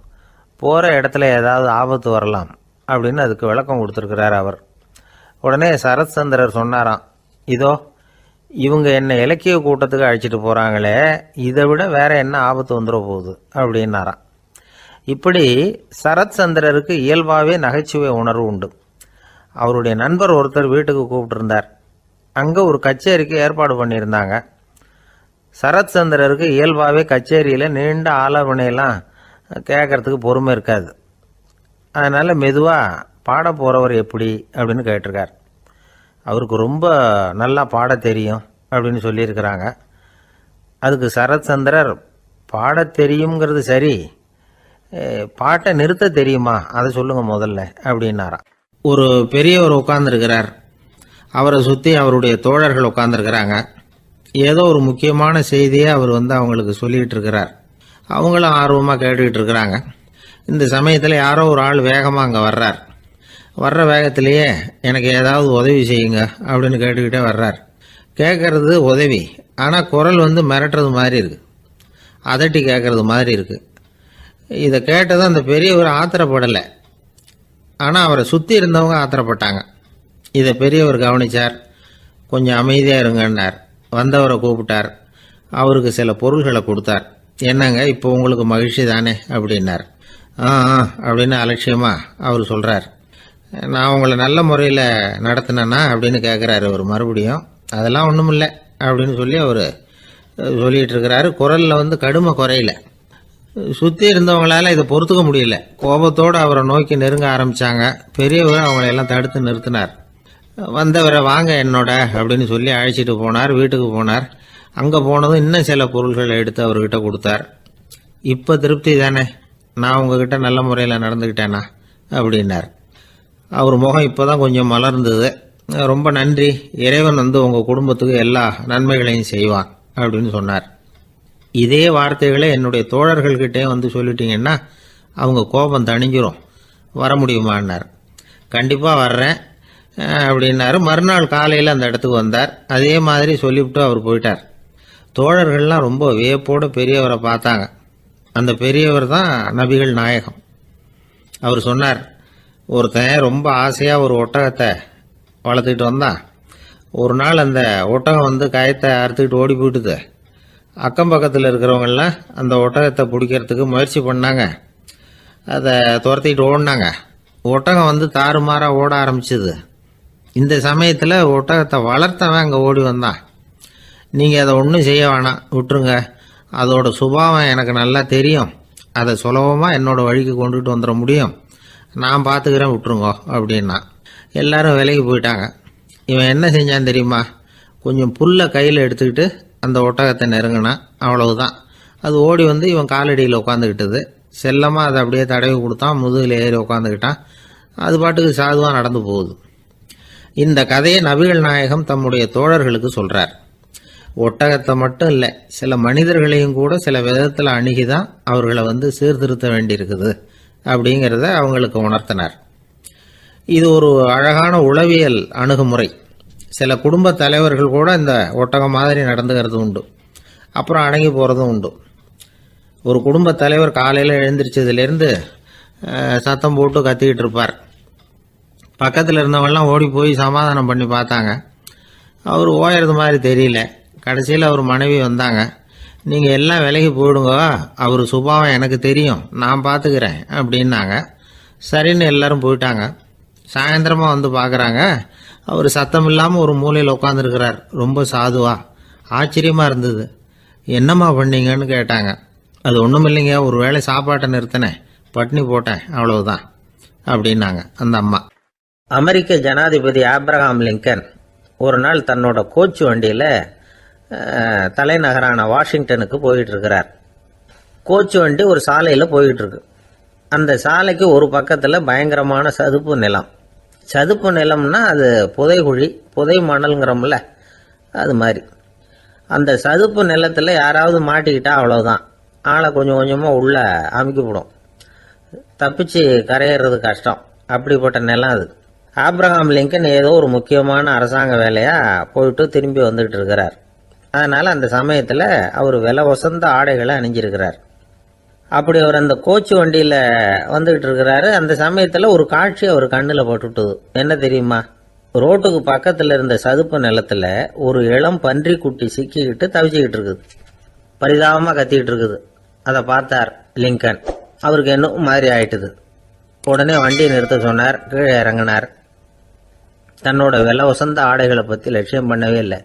போகிற இடத்துல ஏதாவது ஆபத்து வரலாம் அப்படின்னு அதுக்கு விளக்கம் கொடுத்துருக்கிறார் அவர். உடனே சரத் சந்திரர் சொன்னாராம், இதோ இவங்க என்ன இலக்கிய கூட்டத்துக்கு அழைச்சிட்டு போகிறாங்களே, இதை விட வேற என்ன ஆபத்து வந்துட போகுது அப்படின்னாராம். இப்படி சரத் சந்திரருக்கு இயல்பாகவே நகைச்சுவை உணர்வு உண்டு. அவருடைய நண்பர் ஒருத்தர் வீட்டுக்கு கூப்பிட்டுருந்தார். அங்கே ஒரு கச்சேரிக்கு ஏற்பாடு பண்ணியிருந்தாங்க. சரத் சந்திரருக்கு இயல்பாகவே கச்சேரியில் நீண்ட ஆலோசனையெல்லாம் கேட்கறதுக்கு பொறுமை இருக்காது. அதனால் மெதுவாக பாட போகிறவர் எப்படி அப்படின்னு கேட்டிருக்கார். அவருக்கு ரொம்ப நல்லா பாட தெரியும் அப்படின்னு சொல்லியிருக்கிறாங்க. அதுக்கு சரத் சந்திரர், பாட தெரியுங்கிறது சரி, பாட்டை நிறுத்த தெரியுமா, அதை சொல்லுங்கள் முதல்ல அப்படின்னாராம். ஒரு பெரியவர் உட்கார்ந்துருக்கிறார். அவரை சுற்றி அவருடைய தோழர்கள் உட்காந்துருக்கிறாங்க. ஏதோ ஒரு முக்கியமான செய்தியை அவர் அவங்களுக்கு சொல்லிகிட்டு இருக்கிறார். அவங்களும் ஆர்வமாக கேட்டுக்கிட்டு இருக்கிறாங்க. இந்த சமயத்தில் யாரோ ஒரு ஆள் வேகமாக அங்கே வர்றார். வர்ற வேகத்திலேயே எனக்கு ஏதாவது உதவி செய்யுங்க அப்படின்னு கேட்டுக்கிட்டே வர்றார். கேட்கறது உதவி, ஆனால் குரல் மிரட்டுறது மாதிரி இருக்குது, அதட்டி கேட்கறது மாதிரி இருக்குது. இதை கேட்டதும் அந்த பெரியவர் ஆத்திரப்படலை, ஆனால் அவரை சுற்றி இருந்தவங்க ஆத்திரப்பட்டாங்க. இதை பெரியவர் கவனித்தார். கொஞ்சம் அமைதியாக இருங்கன்னார். வந்தவரை கூப்பிட்டார். அவருக்கு சில பொருள்களை கொடுத்தார். என்னங்க இப்போ உங்களுக்கு மகிழ்ச்சி தானே அப்படின்னார். ஆ அப்படின்னு அலட்சியமாக அவர் சொல்கிறார். நான் உங்களை நல்ல முறையில் நடத்தினேன்னா அப்படின்னு கேட்குறாரு அவர் மறுபடியும். அதெல்லாம் ஒன்றும் இல்லை அப்படின்னு சொல்லி அவர் சொல்லிகிட்டு இருக்கிறாரு. குரலில் கடுமை குறையில. சுற்றி இருந்தவங்களால இதை பொறுத்துக்க முடியல. கோபத்தோடு அவரை நோக்கி நெருங்க ஆரம்பித்தாங்க. பெரியவர் அவங்களையெல்லாம் தடுத்து நிறுத்தினார். வந்தவரை வாங்க என்னோட அப்படின்னு சொல்லி அழைச்சிட்டு போனார். வீட்டுக்கு போனார். அங்கே போனதும் இன்னும் சில பொருள்களை எடுத்து அவர்கிட்ட கொடுத்தார். இப்போ திருப்தி தானே, நான் உங்ககிட்ட நல்ல முறையில் நடந்துக்கிட்டேனா அப்படின்னார். அவர் முகம் இப்போ தான் கொஞ்சம் மலர்ந்தது. ரொம்ப நன்றி, இறைவன் உங்கள் குடும்பத்துக்கு எல்லா நன்மைகளையும் செய்வான் அப்படின்னு சொன்னார். இதே வார்த்தைகளை என்னுடைய தோழர்கள்கிட்டே சொல்லிட்டீங்கன்னா அவங்க கோபம் தணிஞ்சிரும், வர முடியுமான்னார். கண்டிப்பாக வர்றேன் அப்படின்னாரு. மறுநாள் காலையில் அந்த இடத்துக்கு வந்தார். அதே மாதிரி சொல்லிவிட்டு அவர் போயிட்டார். தோழர்கள்லாம் ரொம்ப வியப்போடு பெரியவரை பார்த்தாங்க. அந்த பெரியவர் தான் நபிகள் நாயகம். அவர் சொன்னார், ஒருத்தன் ரொம்ப ஆசையாக ஒரு ஒட்டகத்தை வளர்த்துக்கிட்டு வந்தான். ஒரு நாள் அந்த ஒட்டகம் கயத்தை அறுத்துக்கிட்டு ஓடி போயிட்டுது. அக்கம் பக்கத்தில் இருக்கிறவங்கெல்லாம் அந்த ஒட்டகத்தை பிடிக்கிறதுக்கு முயற்சி பண்ணாங்க. அதை துரத்திக்கிட்டு ஓடினாங்க. ஒட்டகம் தாறுமாறாக ஓட ஆரம்பிச்சுது. இந்த சமயத்தில் ஒட்டகத்தை வளர்த்தவன் அங்கே ஓடி வந்தான். நீங்கள் அதை ஒன்றும் செய்ய வேணாம், விட்டுருங்க. அதோட சுபாவம் எனக்கு நல்லா தெரியும். அதை சுலபமாக என்னோட வழிக்கு கொண்டுட்டு வந்துட முடியும். நான் பார்த்துக்கிறேன், விட்டுருங்க அப்படின்னா. எல்லாரும் விலைக்கு போயிட்டாங்க. இவன் என்ன செஞ்சான் தெரியுமா? கொஞ்சம் புல்லை கையில் எடுத்துக்கிட்டு அந்த ஒட்டகத்தை நெருங்கினான். அவ்வளவுதான். அது ஓடி இவன் காலடியில் உட்காந்துக்கிட்டது. செல்லமாக அதை அப்படியே தடவி கொடுத்தான். முதுகில் ஏறி உட்காந்துக்கிட்டான். அது பாட்டுக்கு சாதுவாக நடந்து போகுது. இந்த கதையை நபிகள் நாயகம் தம்முடைய தோழர்களுக்கு சொல்கிறார். ஒட்டகத்தை மட்டும் இல்லை, சில மனிதர்களையும் கூட சில விதத்தில் அணுகி தான் அவர்களை சீர்திருத்த வேண்டியிருக்குது அப்படிங்கிறத அவங்களுக்கு உணர்த்தினார். இது ஒரு அழகான உளவியல் அணுகுமுறை. சில குடும்ப தலைவர்கள் கூட இந்த ஒட்டகம் மாதிரி நடந்துக்கிறது உண்டு. அப்புறம் அடங்கி போகிறதும் உண்டு. ஒரு குடும்ப தலைவர் காலையில் எழுந்திரிச்சதுலேருந்து சத்தம் போட்டு கத்திக்கிட்டு இருப்பார். பக்கத்தில் இருந்தவங்கலாம் ஓடி போய் சமாதானம் பண்ணி பார்த்தாங்க. அவர் ஓயறது மாதிரி தெரியல. கடைசியில் அவர் மனைவி வந்தாங்க. நீங்கள் எல்லாம் விலகி போயிடுங்க, அவர் சுபாவம் எனக்கு தெரியும், நான் பார்த்துக்கிறேன் அப்படின்னாங்க. சரின்னு எல்லாரும் போயிட்டாங்க. சாயந்தரமாக பார்க்குறாங்க, அவர் சத்தம் இல்லாமல் ஒரு மூலையில் உட்காந்துருக்கிறார். ரொம்ப சாதுவா. ஆச்சரியமாக இருந்தது. என்னம்மா பண்ணீங்கன்னு கேட்டாங்க. அது ஒன்றும் இல்லைங்க, ஒரு வேளை சாப்பாட்டை நிறுத்தினேன், பட்னி போட்டேன், அவ்வளவுதான் அப்படின்னாங்க அந்த அம்மா. அமெரிக்க ஜனாதிபதி ஆப்ரஹாம் லிங்கன் ஒரு நாள் தன்னோட கோச்சு வண்டியில் தலைநகரான வாஷிங்டனுக்கு போயிட்டு இருக்கிறார். கோச்சு வண்டி ஒரு சாலையில் போயிட்டு இருக்கு. அந்த சாலைக்கு ஒரு பக்கத்தில் பயங்கரமான சதுப்பு நிலம். சதுப்பு நிலம்னா அது புதைகுழி, புதை மணல்ங்கிறோம்ல, அது மாதிரி. அந்த சதுப்பு நிலத்தில் யாராவது மாட்டிக்கிட்டா அவ்வளோதான், ஆளை கொஞ்சம் கொஞ்சமாக உள்ள அமுக்கிவிடும். தப்பிச்சு கரையேறது கஷ்டம். அப்படிப்பட்ட நிலம் அது. ஆப்ரஹாம் லிங்கன் ஏதோ ஒரு முக்கியமான அரசாங்க வேலையாக போயிட்டு திரும்பி வந்துகிட்டு இருக்கிறார். அதனால் அந்த சமயத்தில் அவர் விலை வசந்த ஆடைகளை அணிஞ்சிருக்கிறார். அப்படி அவர் அந்த கோச்சு வண்டியில் வந்துகிட்டு இருக்கிறாரு. அந்த சமயத்தில் ஒரு காட்சி அவர் கண்ணில் பட்டுட்டுது. என்ன தெரியுமா? ரோட்டுக்கு பக்கத்தில் இருந்த சதுப்பு நிலத்தில் ஒரு இளம் பன்றி குட்டி சிக்கிக்கிட்டு தவிச்சிக்கிட்டு இருக்குது. பரிதாபமாக கத்திக்கிட்டு இருக்குது. அதை பார்த்தார் லிங்கன். அவருக்கு என்ன மாதிரி ஆயிட்டுது. உடனே வண்டியை நிறுத்த சொன்னார். கீழே இறங்கினார். தன்னோட விலை வசந்த ஆடைகளை பற்றி லட்சியம் பண்ணவே இல்லை.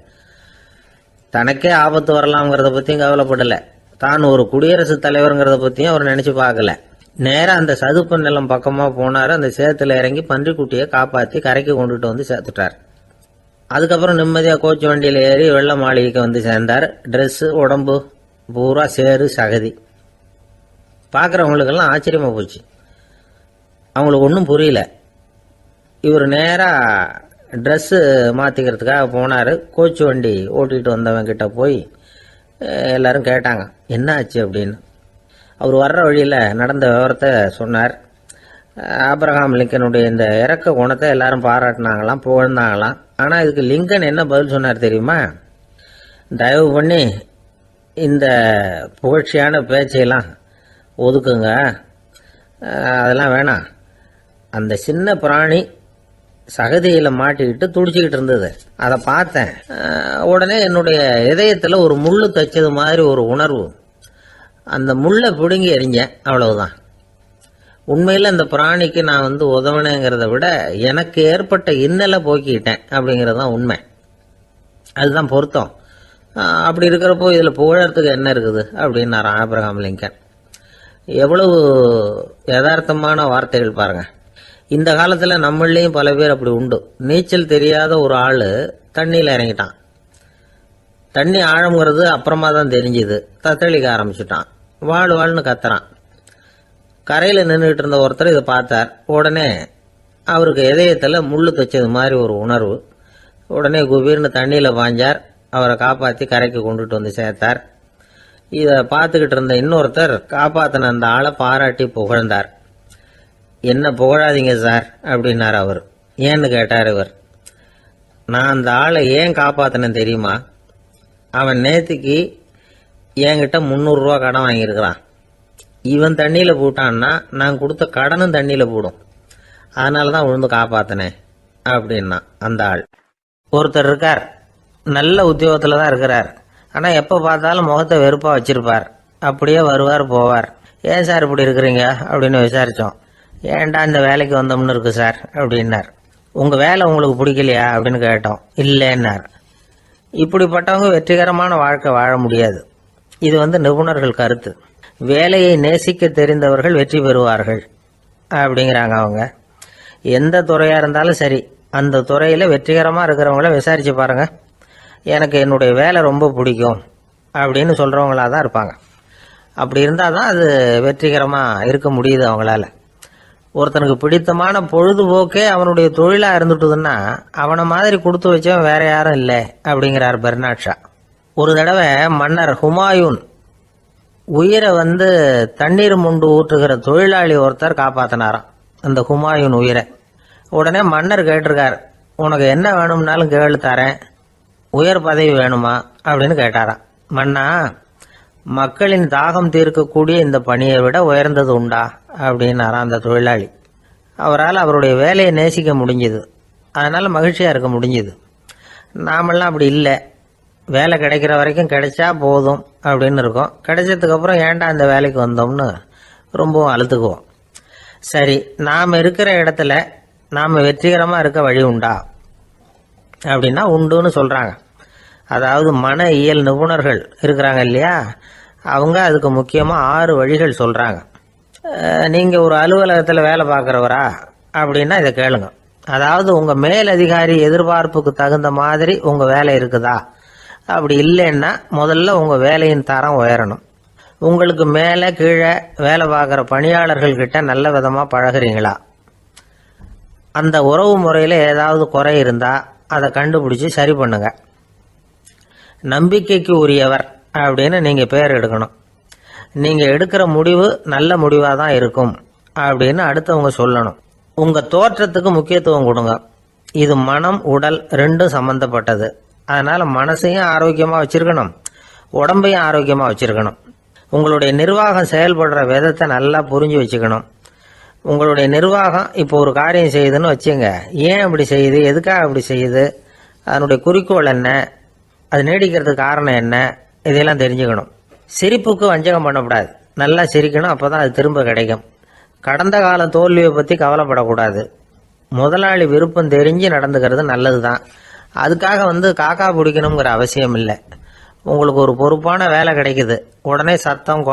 தனக்கே ஆபத்து வரலாம்ங்கிறத பற்றியும் கவலைப்படலை. தான் ஒரு குடியரசுத் தலைவருங்கிறத பற்றியும் அவர் நினச்சி பார்க்கல. நேராக அந்த சதுப்பு நிலம் பக்கமாக போனார். அந்த சேத்துல இறங்கி பன்றிக்குட்டியை காப்பாற்றி கரைக்கு கொண்டுட்டு சேர்த்துட்டார். அதுக்கப்புறம் நிம்மதியாக கோச்சு வண்டியில் ஏறி வெள்ள மாளிகைக்கு சேர்ந்தார். ட்ரெஸ்ஸு, உடம்பு பூரா சேறு சகதி. பார்க்குறவங்களுக்கெல்லாம் ஆச்சரியமாக போச்சு. அவங்களுக்கு ஒன்றும் புரியல. இவர் நேராக ட்ரெஸ்ஸு மாற்றிக்கிறதுக்காக போனார். கோச்சு வண்டி ஓட்டிகிட்டு வந்தவங்கிட்ட போய் எல்லாரும் கேட்டாங்க என்ன ஆச்சு அப்படின்னு. அவர் வர்ற வழியில் நடந்த விவரத்தை சொன்னார். ஆப்ரஹாம் லிங்கனுடைய இந்த இறக்க குணத்தை எல்லாரும் பாராட்டினாங்களாம், புகழ்ந்தாங்களாம். ஆனால் இதுக்கு லிங்கன் என்ன பதில் சொன்னார் தெரியுமா? தயவு பண்ணி இந்த புகழ்ச்சியான பேச்சையெல்லாம் ஒதுக்குங்க, அதெல்லாம் வேணாம். அந்த சின்ன பிராணி சகதியில மாட்டிக்கிட்டு துடிச்சுக்கிட்டு இருந்தது. அதை பார்த்தேன். உடனே என்னுடைய இதயத்துல ஒரு முள்ளு தைச்சது மாதிரி ஒரு உணர்வு. அந்த முள்ளை பிடுங்கி எறிஞ்சேன், அவ்வளவுதான். உண்மையில் அந்த பிராணிக்கு நான் உதவினேங்கிறத விட எனக்கு ஏற்பட்ட இன்னலை போக்கிக்கிட்டேன் அப்படிங்கிறது தான் உண்மை. அதுதான் பொருத்தம். அப்படி இருக்கிறப்போ இதில் புகழறதுக்கு என்ன இருக்குது அப்படின்னாரு ஆபிரகாம் லிங்கன். எவ்வளவு யதார்த்தமான வார்த்தைகள் பாருங்க. இந்த காலத்தில் நம்மளையும் பல பேர் அப்படி உண்டு. நீச்சல் தெரியாத ஒரு ஆள் தண்ணியில் இறங்கிட்டான். தண்ணி ஆழம்ங்கிறது அப்புறமா தான் தெரிஞ்சுது. தத்தளிக்க ஆரம்பிச்சுட்டான். வாழ்னு கத்துறான். கரையில் நின்றுட்டு இருந்த ஒருத்தர் இதை பார்த்தார். உடனே அவருக்கு இதயத்தில் முள்ளு தைச்சது மாதிரி ஒரு உணர்வு. உடனே குபீர்னு தண்ணியில் பாஞ்சார். அவரை காப்பாற்றி கரைக்கு கொண்டுட்டு வந்து சேர்த்தார். இதை பார்த்துக்கிட்டு இருந்த இன்னொருத்தர் காப்பாற்றின அந்த ஆளை பாராட்டி புகழ்ந்தார். என்ன புகழாதீங்க சார் அப்படின்னார் அவர். ஏன்னு கேட்டார் இவர். நான் அந்த ஆளை ஏன் காப்பாற்றினேன் தெரியுமா? அவன் நேற்றுக்கு என்கிட்ட 300 ரூபா கடன் வாங்கியிருக்கிறான். இவன் தண்ணியில் போட்டான்னா நான் கொடுத்த கடனும் தண்ணியில் போடும். அதனால தான் விழுந்து காப்பாற்றினேன் அப்படின்னா அந்த ஆள். ஒருத்தர் இருக்கார், நல்ல உத்தியோகத்தில் தான் இருக்கிறார். ஆனால் எப்போ பார்த்தாலும் முகத்தை வெறுப்பாக வச்சிருப்பார். அப்படியே வருவார் போவார். ஏன் சார் இப்படி இருக்கிறீங்க அப்படின்னு விசாரித்தோம். ஏன்டா இந்த வேலைக்கு வந்தோம்னு இருக்கு சார் அப்படின்னார். உங்கள் வேலை உங்களுக்கு பிடிக்கலையா அப்படின்னு கேட்டோம். இல்லைன்னார். இப்படிப்பட்டவங்க வெற்றிகரமான வாழ்க்கை வாழ முடியாது. இது நிபுணர்கள் கருத்து. வேலையை நேசிக்க தெரிந்தவர்கள் வெற்றி பெறுவார்கள் அப்படிங்கிறாங்க அவங்க. எந்த துறையாக இருந்தாலும் சரி, அந்த துறையில் வெற்றிகரமாக இருக்கிறவங்கள விசாரித்து பாருங்க. எனக்கு என்னுடைய வேலை ரொம்ப பிடிக்கும் அப்படின்னு சொல்கிறவங்களா தான் இருப்பாங்க. அப்படி இருந்தால் தான் அது வெற்றிகரமாக இருக்க முடியுது அவங்களால. ஒருத்தனுக்கு பிடித்தமான பொழுதுபோக்கே அவனுடைய தொழிலாக இருந்துட்டுதுன்னா அவனை மாதிரி கொடுத்து வச்சவன் வேற யாரும் இல்லை அப்படிங்கிறார் பெர்னாட் ஷா. ஒரு தடவை மன்னர் ஹுமாயூன் உயிரை தண்ணீர் முண்டு ஊற்றுகிற தொழிலாளி ஒருத்தர் காப்பாற்றினாராம் அந்த ஹுமாயூன் உயிரை. உடனே மன்னர் கேட்டிருக்கார், உனக்கு என்ன வேணும்னாலும் கேளு தரேன், உயர் பதவி வேணுமா அப்படின்னு கேட்டாராம். மன்னா, மக்களின் தாகம் தீர்க்கக்கூடிய இந்த பணியை விட உயர்ந்தது உண்டா அப்படின்னாராம் அந்த தொழிலாளி. அவரால் அவருடைய வேலையை நேசிக்க முடிஞ்சுது. அதனால் மகிழ்ச்சியாக இருக்க முடிஞ்சுது. நாமெல்லாம் அப்படி இல்லை. வேலை கிடைக்கிற வரைக்கும் கிடைச்சா போதும் அப்படின்னு இருக்கோம். கிடைச்சதுக்கப்புறம் ஏன்டா அந்த வேலைக்கு வந்தோம்னு ரொம்பவும் அழுத்துக்குவோம். சரி, நாம் இருக்கிற இடத்துல நாம் வெற்றிகரமாக இருக்க வழி உண்டா அப்படின்னா உண்டுன்னு சொல்கிறாங்க. அதாவது மன இயல் நிபுணர்கள் இருக்கிறாங்க இல்லையா, அவங்க அதுக்கு முக்கியமாக 6 வழிகள் சொல்கிறாங்க. நீங்கள் ஒரு அலுவலகத்தில் வேலை பார்க்குறவரா அப்படின்னா இதை கேளுங்க. அதாவது உங்கள் மேலதிகாரி எதிர்பார்ப்புக்கு தகுந்த மாதிரி உங்கள் வேலை இருக்குதா? அப்படி இல்லைன்னா முதல்ல உங்கள் வேலையின் தரம் உயரணும். உங்களுக்கு மேலே கீழே வேலை பார்க்குற பணியாளர்கள் கிட்ட நல்ல விதமாக பழகுறீங்களா? அந்த உறவு முறையில் ஏதாவது குறை இருந்தால் அதை கண்டுபிடிச்சி சரி பண்ணுங்க. நம்பிக்கைக்கு உரியவர் அப்படின்னு நீங்கள் பேர் எடுக்கணும். நீங்கள் எடுக்கிற முடிவு நல்ல முடிவாக தான் இருக்கும் அப்படின்னு அடுத்தவங்க சொல்லணும். உங்கள் தோற்றத்துக்கு முக்கியத்துவம் கொடுங்க. இது மனம் உடல் ரெண்டும் சம்பந்தப்பட்டது. அதனால் மனசையும் ஆரோக்கியமாக வச்சுருக்கணும், உடம்பையும் ஆரோக்கியமாக வச்சுருக்கணும். உங்களுடைய நிர்வாகம் செயல்படுற விதத்தை நல்லா புரிஞ்சு வச்சுக்கணும். உங்களுடைய நிர்வாகம் இப்போ ஒரு காரியம் செய்யுதுன்னு வச்சுங்க, ஏன் அப்படி செய்யுது, எதுக்காக அப்படி செய்யுது, அதனுடைய குறிக்கோள் என்ன, அது நீடிக்கிறதுக்கு காரணம் என்ன, இதையெல்லாம் தெரிஞ்சுக்கணும். சிரிப்புக்கு வஞ்சகம் பண்ணக்கூடாது. நல்லா சிரிக்கணும், அப்போ தான் அது திரும்ப கிடைக்கும். கடந்த கால தோல்வியை பற்றி கவலைப்படக்கூடாது. முதலாளி விருப்பம் தெரிஞ்சு நடந்துக்கிறது நல்லது தான். அதுக்காக காக்கா பிடிக்கணுங்கிற அவசியம் இல்லை. உங்களுக்கு ஒரு பொறுப்பான வேலை கிடைக்குது, உடனே சத்தம்